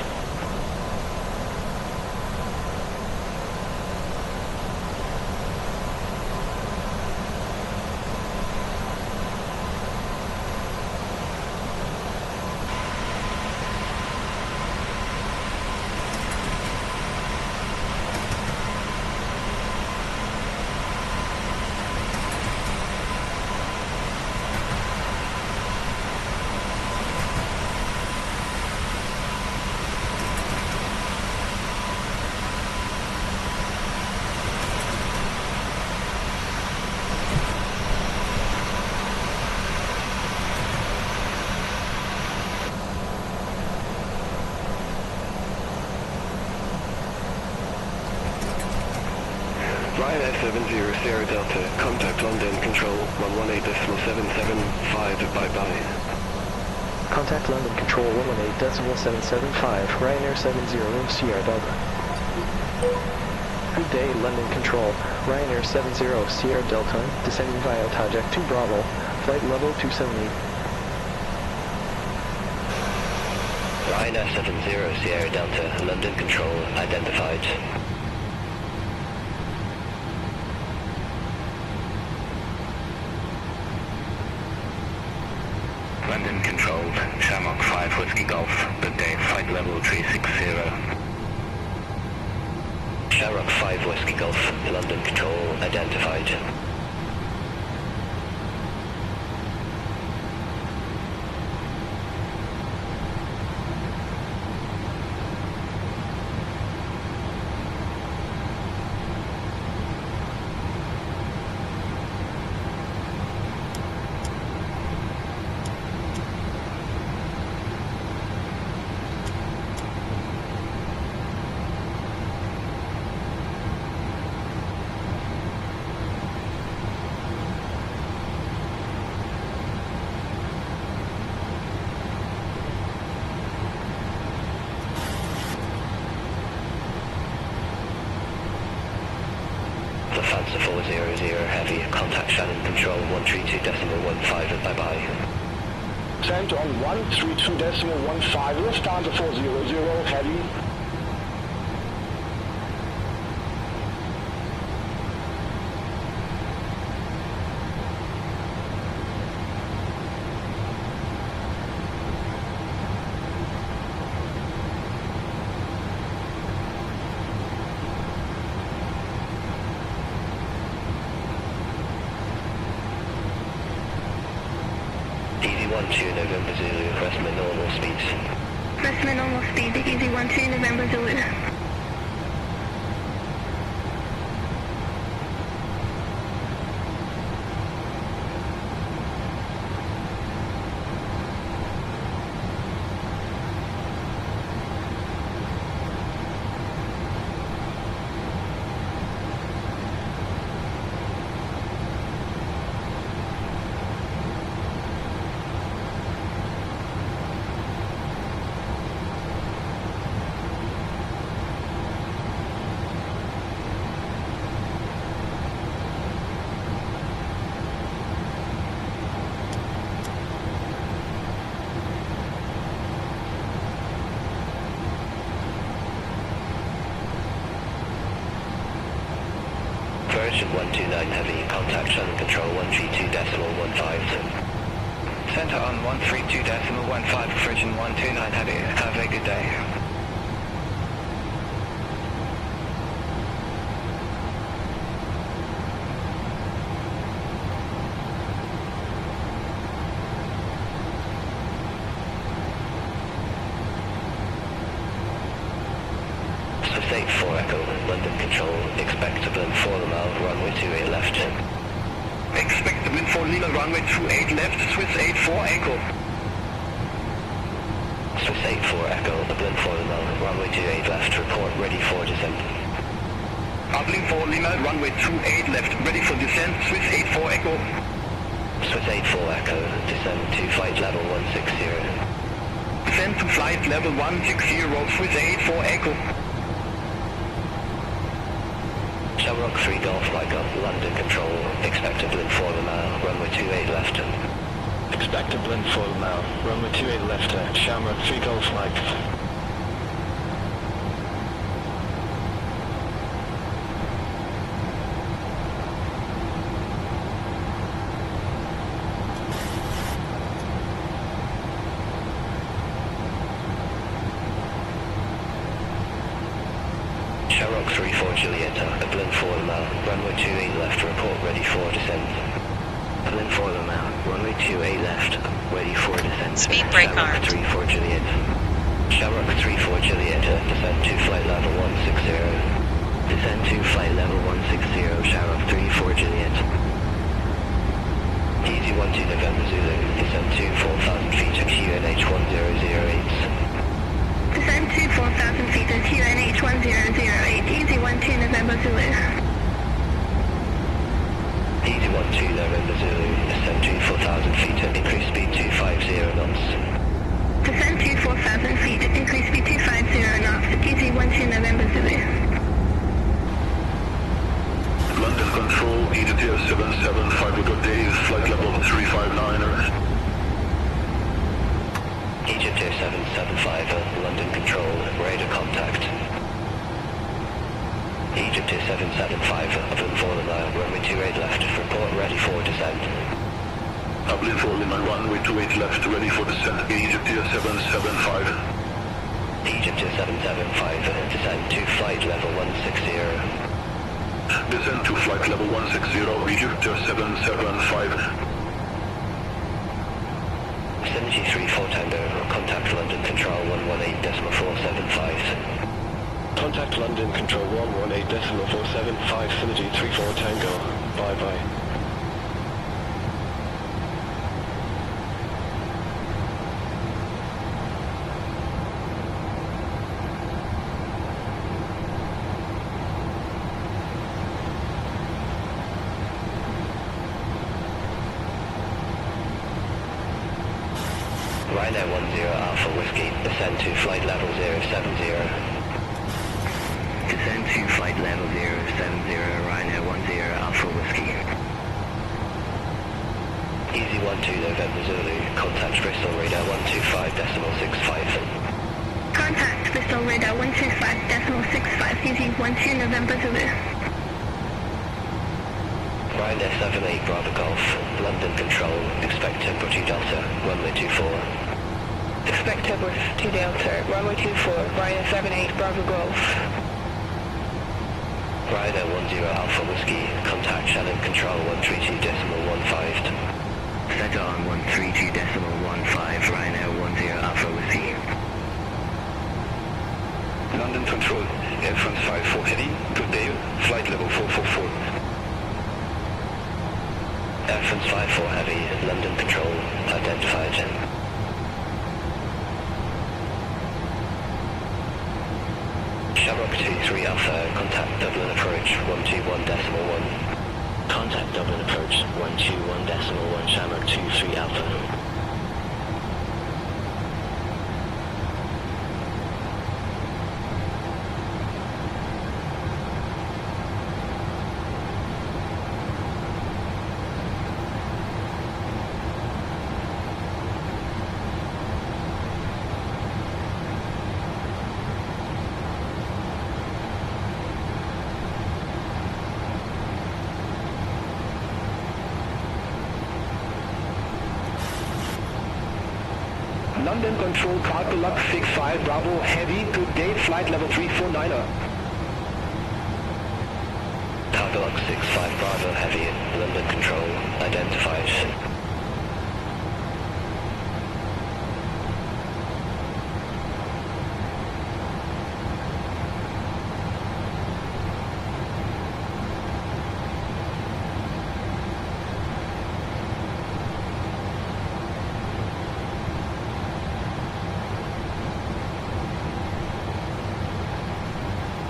S3: Ryanair 70 Sierra Delta, contact London Control 118.775, bye-bye.
S12: Contact London Control 118.775, Ryanair 70 Sierra Delta. Good day, London Control, Ryanair 70 Sierra Delta, descending via Tajak 2 Bravo, flight level 270.
S3: Ryanair 70 Sierra Delta, London Control, identified. London Control, Shamrock 5 Whiskey Golf, good day, flight level 360. Shamrock 5 Whiskey Golf, London Control, identified. FSFO 00 heavy, contact Shannon control 132.15, bye-bye.
S11: Send on 132.15, Lufthansa 400 heavy.
S3: November Zulu, request my normal speeds.
S4: Request my normal speed, Easy 12 November Zulu.
S3: Version 129 heavy, contact Shannon control 132.15.
S11: Center on 132.15, version 129 heavy, have a good day.
S3: Swiss 84 Echo, London control, expect to blend 4 mile, runway 28 left.
S6: Expect to blend 4 Lima, runway 28 left, Swiss 84 Echo.
S3: Swiss 84 Echo, blend 4 mile, runway 28 left, report ready for descent.
S6: Uplink 4 Lima, runway 28 left, ready for descent, Swiss 84 Echo.
S3: Swiss 84 Echo, descend to flight level 160.
S6: Descend to flight level 160, Swiss 84 Echo.
S3: Shamrock 3 Golf Mike up, London control, expect to blend 4 mile, runway 28 left.
S11: Expect to blend 4 mile, runway 28 left, Shamrock 3 Golf Mike.
S3: Shamrock 34 Juliet, blend 4 mile, runway 28 left, report ready for descent. Blend 4 mile, runway 28 left, ready for descent.
S1: Speed brake arm.
S3: Shamrock 34 Juliet. Shamrock 34 Juliet, descend to flight level 160. Descend to flight level 160, Shamrock 34 Juliet. Easy 12 November Zulu, descend to 4,000 feet to QNH 1008.
S4: Descend to 4,000 feet to QNH 1008, Easy 12 November Zulu.
S3: Easy 12 November Zulu, descend to 4,000 feet to increase speed to 50 knots.
S4: Descend to 4,000 feet, increase speed to 50 knots, Easy 12 November Zulu.
S13: London control, EGTS 775, good days, flight level 359.
S3: Egypt Air 775, London control, radar contact. Egypt Air 775, uplink 4 mile, runway 28 left, report ready for descent.
S13: Uplink 4 mile, runway 28 left, ready for descent. Egypt Air 775.
S3: Egypt Air 775, descend to flight level 160.
S13: Descend to flight level 160, Egypt Air 775.
S3: 73-4 Tango, contact London control 118.475.
S11: Contact London control 118.475, Synergy 34 Tango, bye bye.
S3: Ryanair 10 Alpha Whiskey, descend to flight level 070. Descend to flight level 070, Ryanair 10 Alpha Whiskey.
S14: Easy 12 November Zulu, contact Bristol radar 125.65.
S4: Contact Bristol radar 125.65, Easy 12 November Zulu.
S14: Ryanair 78 Bravo Golf, London Control, expect temperature Delta, runway 24.
S15: Expect temperature Delta, runway 24, Ryanair 78 Bravo Golf.
S14: Ryanair 10 Alpha Whiskey, contact Shannon Control 132.15.
S3: Set on 132.15, Ryanair 10 Alpha Whiskey.
S13: London Control, F154 heavy, to Dale, flight level 444.
S14: F154 heavy, London Control, identified. Shamrock 23 Alpha, contact Dublin approach 121.1. Contact Dublin approach 121.1, Shamrock 23 Alpha.
S6: London Control, Carpalux 65 Bravo Heavy, good day, flight level 349er.
S14: Carpalux 65 Bravo Heavy, London Control, identified.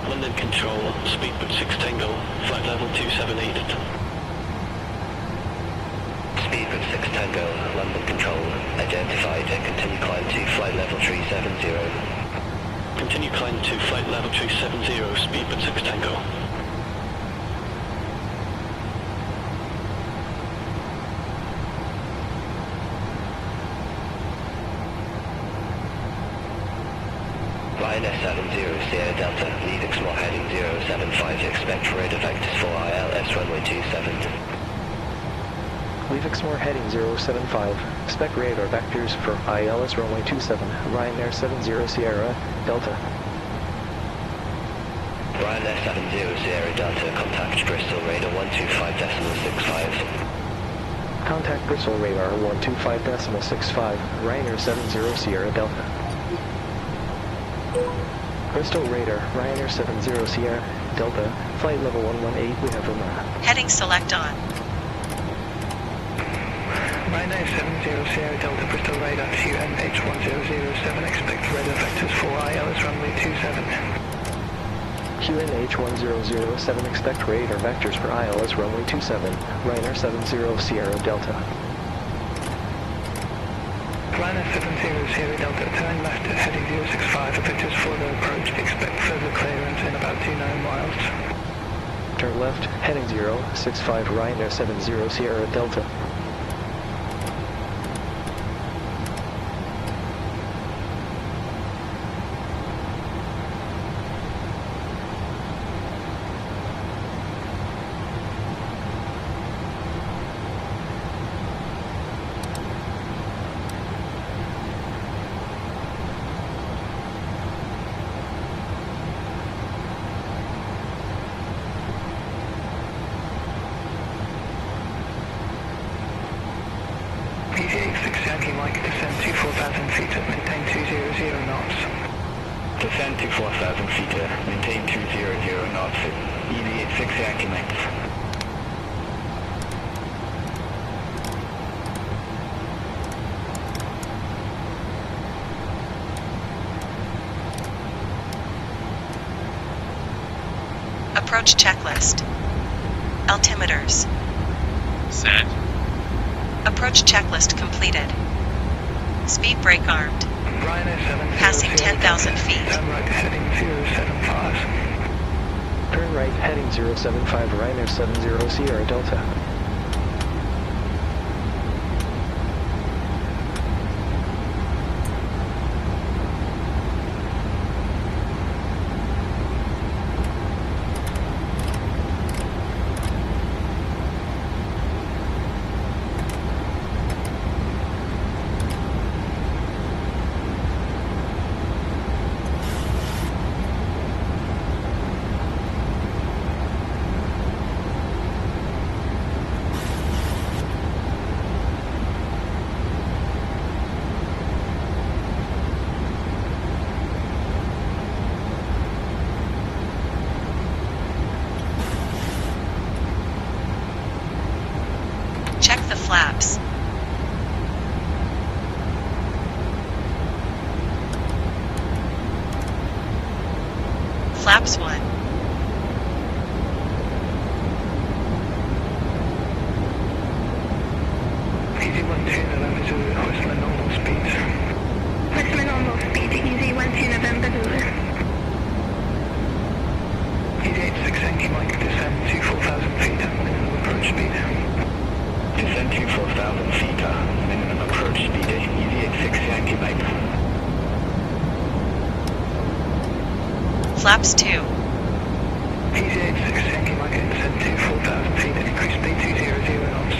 S14: London Control, speedbird 6 Tango, flight level 278. Speedbird 6 Tango, London Control, identified, continue climb to flight level 370. Continue climb to flight level 370, speedbird 6 Tango. Ryanair 70 Sierra Delta, lead XMOR heading 075, expect radar vectors for ILS runway 27.
S12: Leave XMOR heading 075, expect radar vectors for ILS runway 27, Ryanair 70 Sierra Delta.
S14: Ryanair 70 Sierra Delta, contact Bristol radar 125.65.
S12: Contact Bristol radar 125.65, Ryanair 70 Sierra Delta. Bristol radar, Ryanair 70 Sierra Delta, flight level 118, we have room.
S1: Heading select on.
S6: Ryanair 70 Sierra Delta, Bristol radar QNH1007, expect radar vectors for ILS runway 27.
S12: QNH1007, expect radar vectors for ILS runway 27, Ryanair 70 Sierra Delta.
S6: Ryanair 70 Sierra Delta, turn left at heading 065, vectors for the approach, expect further clearance in about 29 miles.
S12: Turn left, heading 065, Ryanair 70 Sierra Delta.
S6: PVA 6 Yankee Mike, descend to 4,000 feet, maintain 200 knots.
S11: Descend to 4,000 feet, maintain 200 knots, EVA 6 Yankee Mike.
S1: Approach checklist. Altimeters.
S7: Set.
S1: Approach checklist completed. Speed brake armed.
S6: Ryanair 70
S1: Passing 10,000 feet.
S6: Turn right heading 075.
S12: 075 Ryanair 70 Sierra Delta.
S1: Check the flaps. Flaps 1.
S6: Easy 12 November Zulu, Whistler normal speeds.
S15: Whistler normal speed, easy 12 November Zulu.
S6: Easy 86 Yankee Mike, descend to 4,000 feet, minimum approach speed.
S3: Descend to 4,000 feet, minimum approach speed, easy 86 Yankee Mike.
S1: Flaps 2.
S6: Easy 86 Yankee Mike, descend to 4,000 feet, increase speed 200 knots.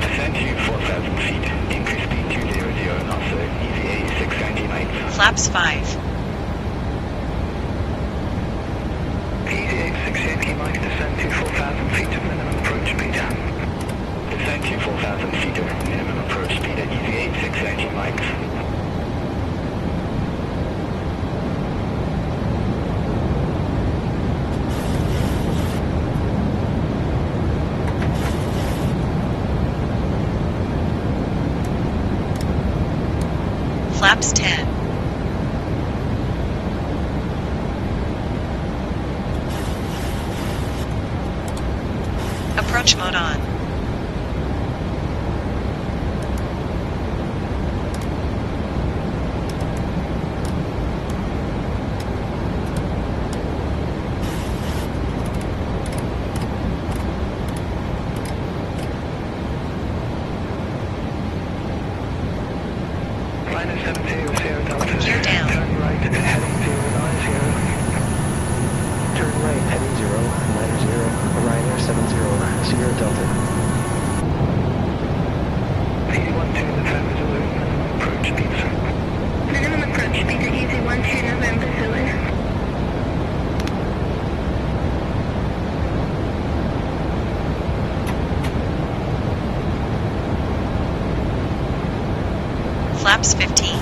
S3: Descend to 4,000 feet, increase speed 200 knots, easy 86 Yankee Mike.
S1: Flaps 5.
S6: Easy 86 Yankee Mike, descend to 4,000 feet, minimum approach speed.
S3: Descend to 4,000 feet, minimum approach speed, easy 86 Yankee Mike.
S1: Flaps 10. Approach mode on.
S6: Ryanair 70 Sierra Delta.
S1: Gear down.
S6: Turn right, heading 090.
S12: Turn right, heading 090, Ryanair 70 Sierra Delta.
S6: Easy 12 November Zulu, minimum approach speed.
S15: Minimum approach speed, easy 12 November Zulu.
S1: Flaps 15.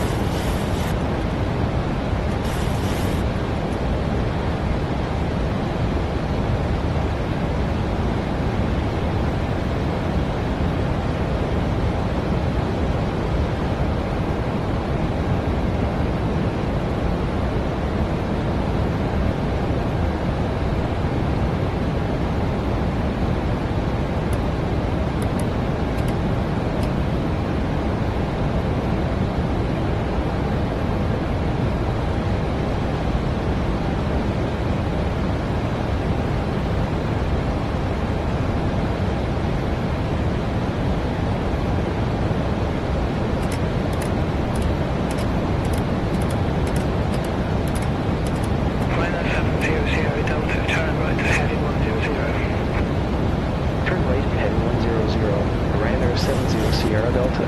S12: Sierra Delta.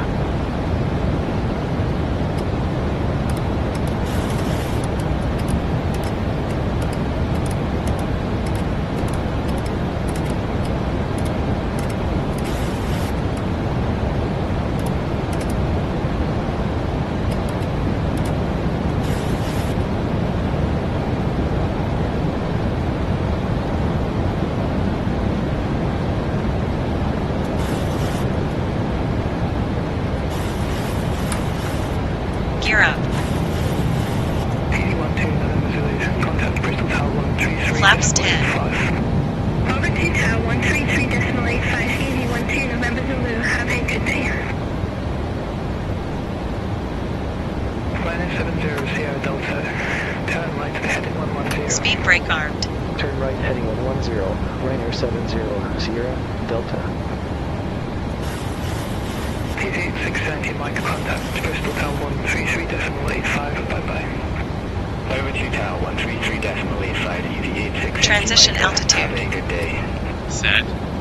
S1: Gear up.
S6: Contact Bristol Tower 133.
S1: Flaps 10.
S15: Over to Tower 133.85, easy 12 November Zulu. Have a good day.
S6: Ryanair 70 Sierra Delta. Turn right, heading 110.
S1: Speed brake armed.
S12: turn right heading 110, Ryanair 70, Sierra, Delta.
S6: Easy 670 Mike, contact Bristol Tower 133.85, bye-bye.
S14: Over to Tower 133.85, EV86.
S1: Transition
S14: Mike,
S1: altitude.
S14: have a good day.
S7: Set.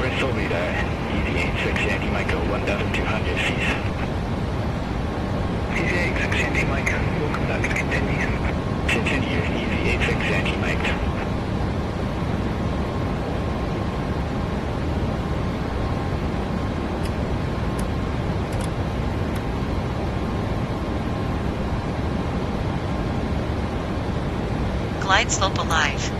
S14: Bristol radar, EV86 Yankee Mike 1,200 feet.
S6: EV86 Yankee Mike, welcome back, continue.
S14: Continue, EV86 Yankee Mike.
S1: Glide slope alive.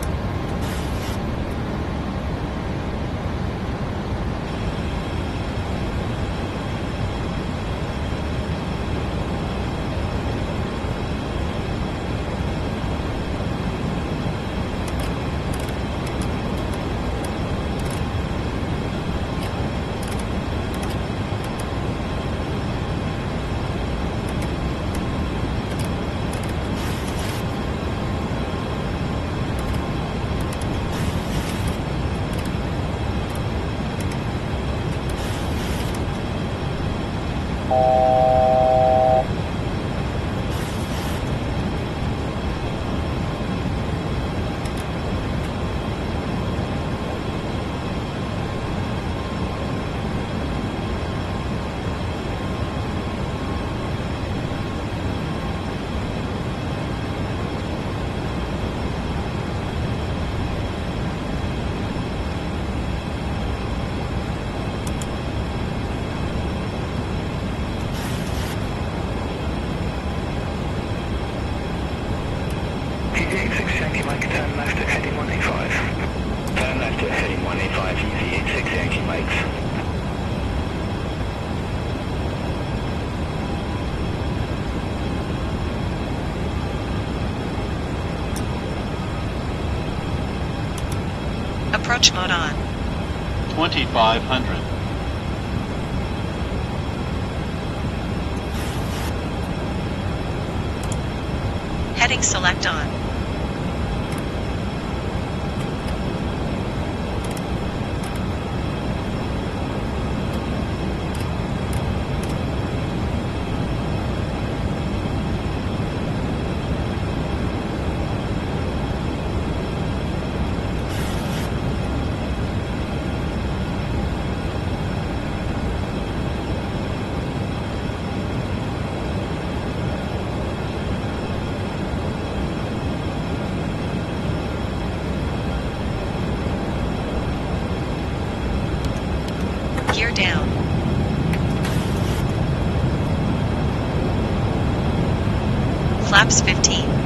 S1: Approach mode on.
S16: 2500.
S1: Heading select on. Gear down. Flaps 15.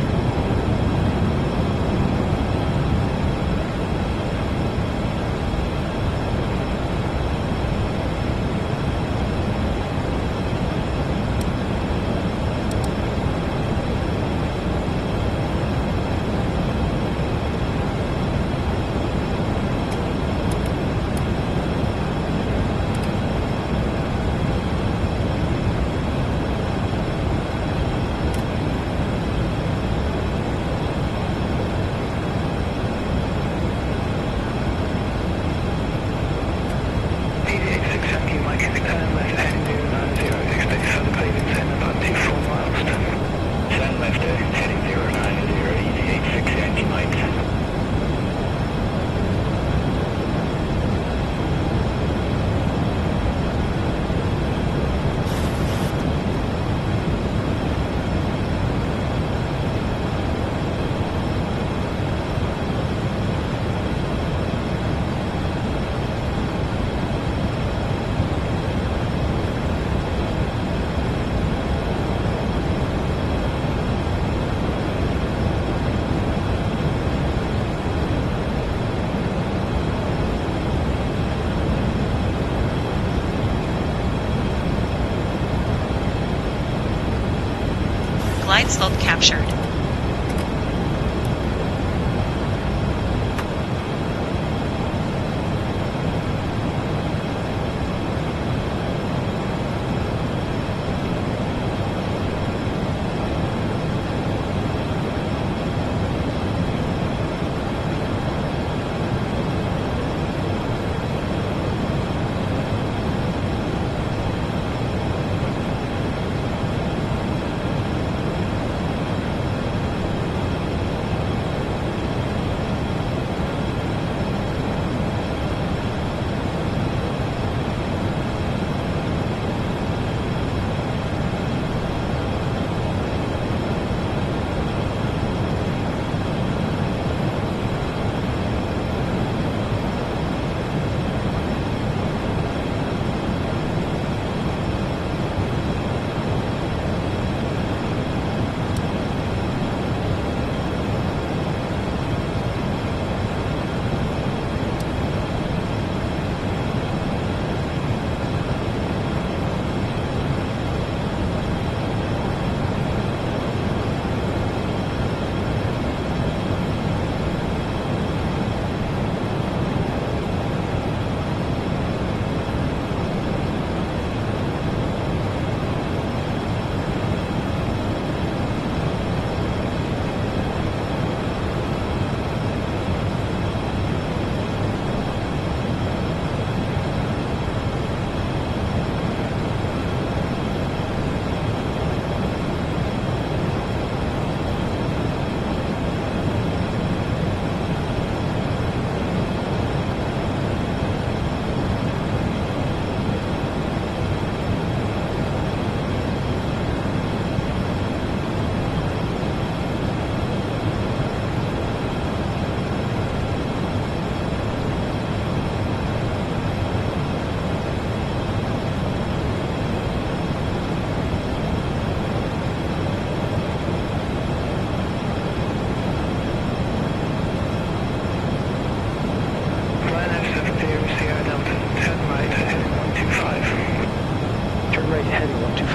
S1: Glide slope captured.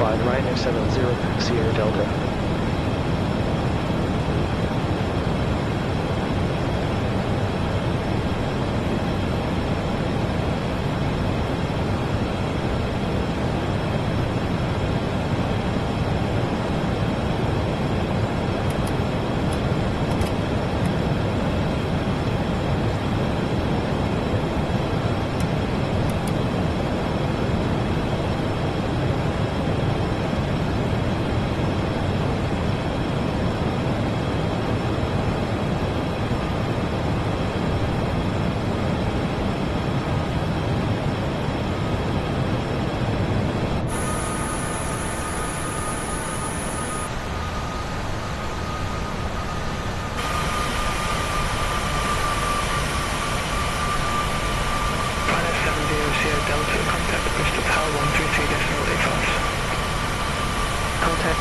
S12: RYR70 Sierra Delta.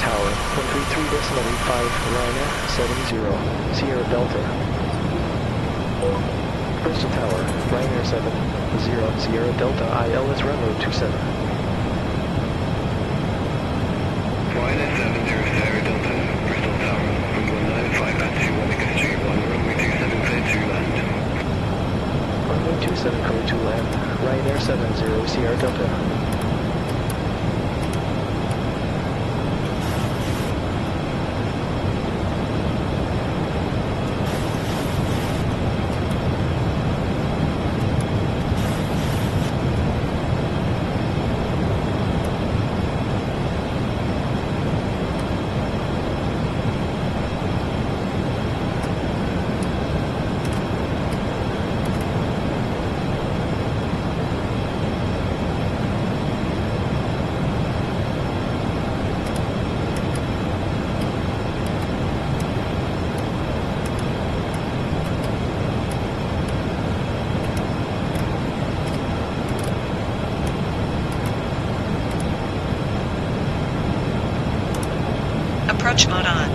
S12: Tower, 133.85, Ryanair 70, Sierra Delta. Bristol Tower, Ryanair 70, Sierra Delta, ILS runway 27.
S3: Ryanair 70, Sierra Delta, Bristol Tower, 195 at 2 Omega Street 1, runway 27, clear to land.
S12: Runway 27, clear to land, Ryanair 70, Sierra Delta.
S1: Approach mode on.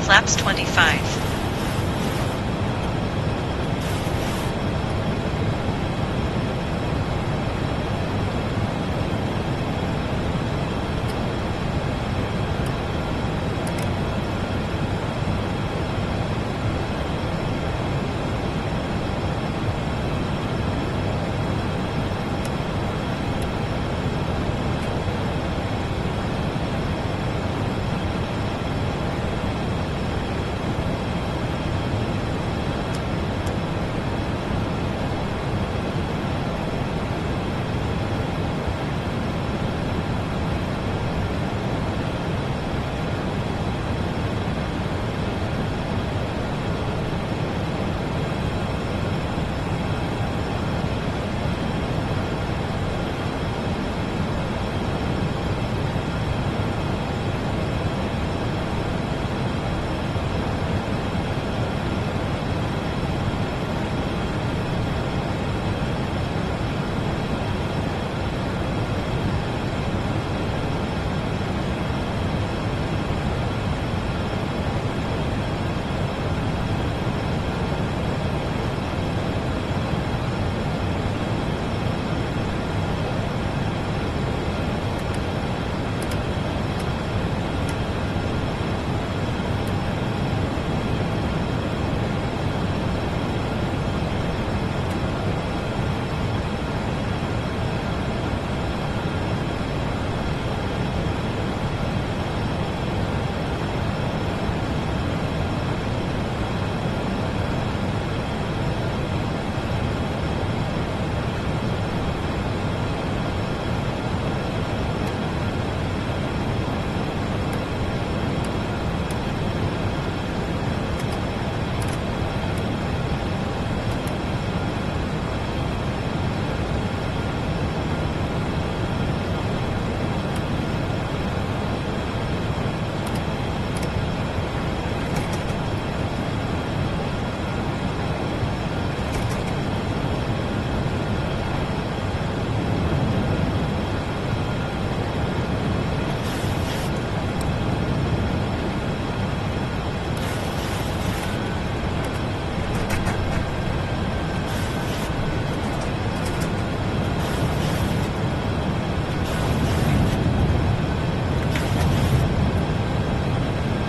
S1: Flaps 25.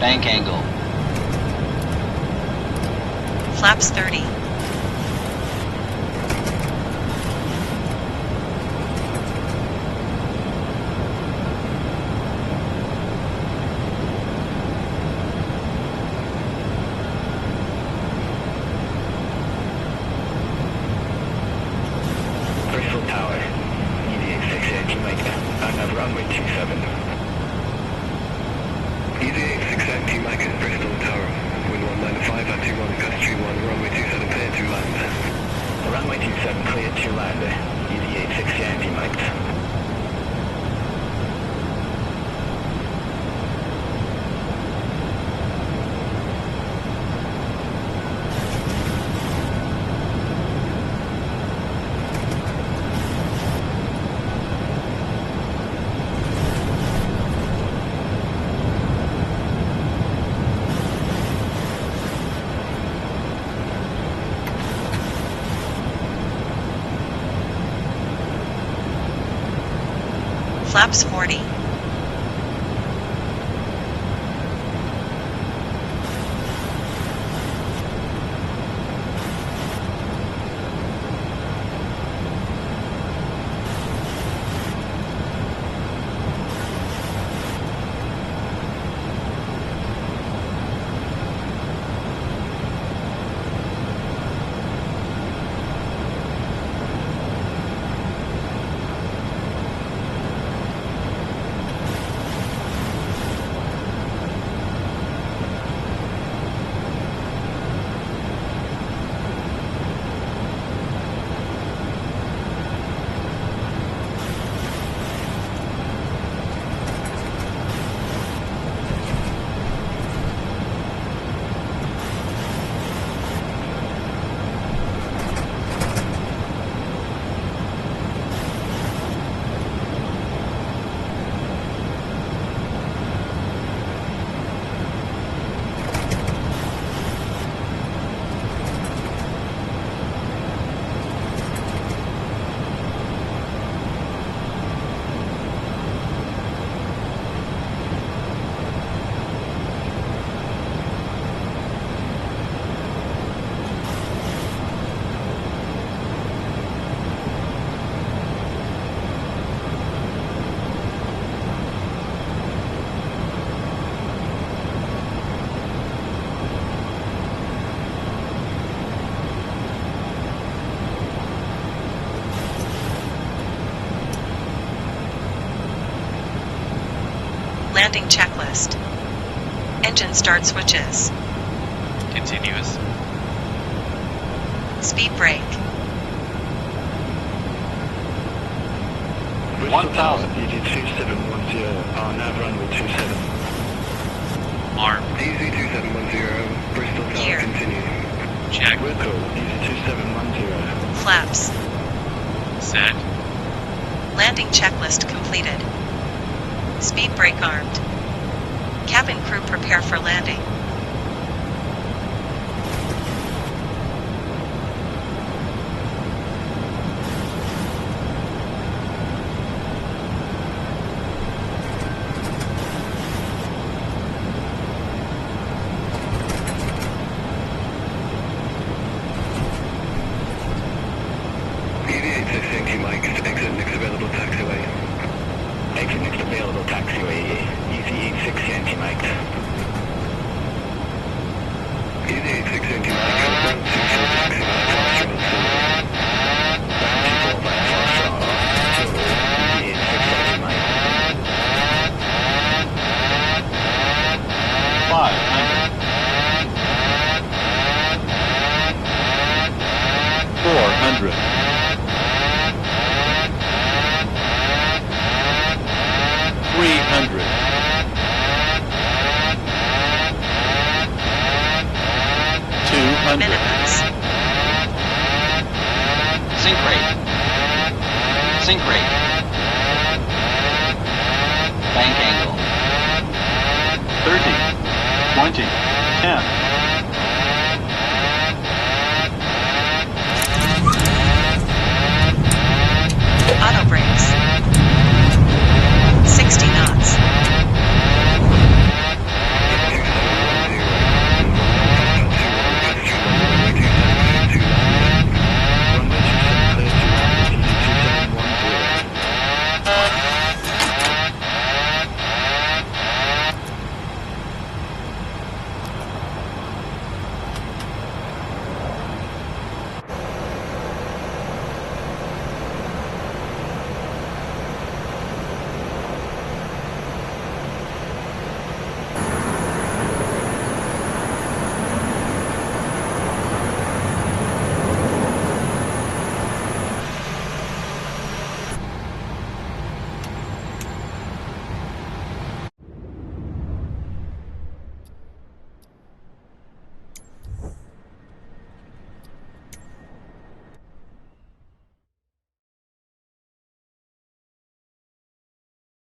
S16: Bank angle.
S1: Flaps 30.
S3: Bristol Tower, EVA680 Mike, and have runway 27. EVA680 Mike at Bristol Tower, wind 195 at 21, gust 31, runway 27 clear to land. Runway 27 clear to land, EVA680 Mike.
S1: Flaps 40. Landing checklist. Engine start switches.
S7: Continuous.
S1: Speed brake.
S16: 1,000.
S3: ED2710, nav runway 27.
S7: Arm.
S3: EZ2710, Bristol Tower,
S1: Gear.
S3: continue.
S7: Check.
S3: Wilco, EZ2710.
S1: Flaps.
S7: Set.
S1: Landing checklist completed. Speed brake armed. Cabin crew prepare for landing.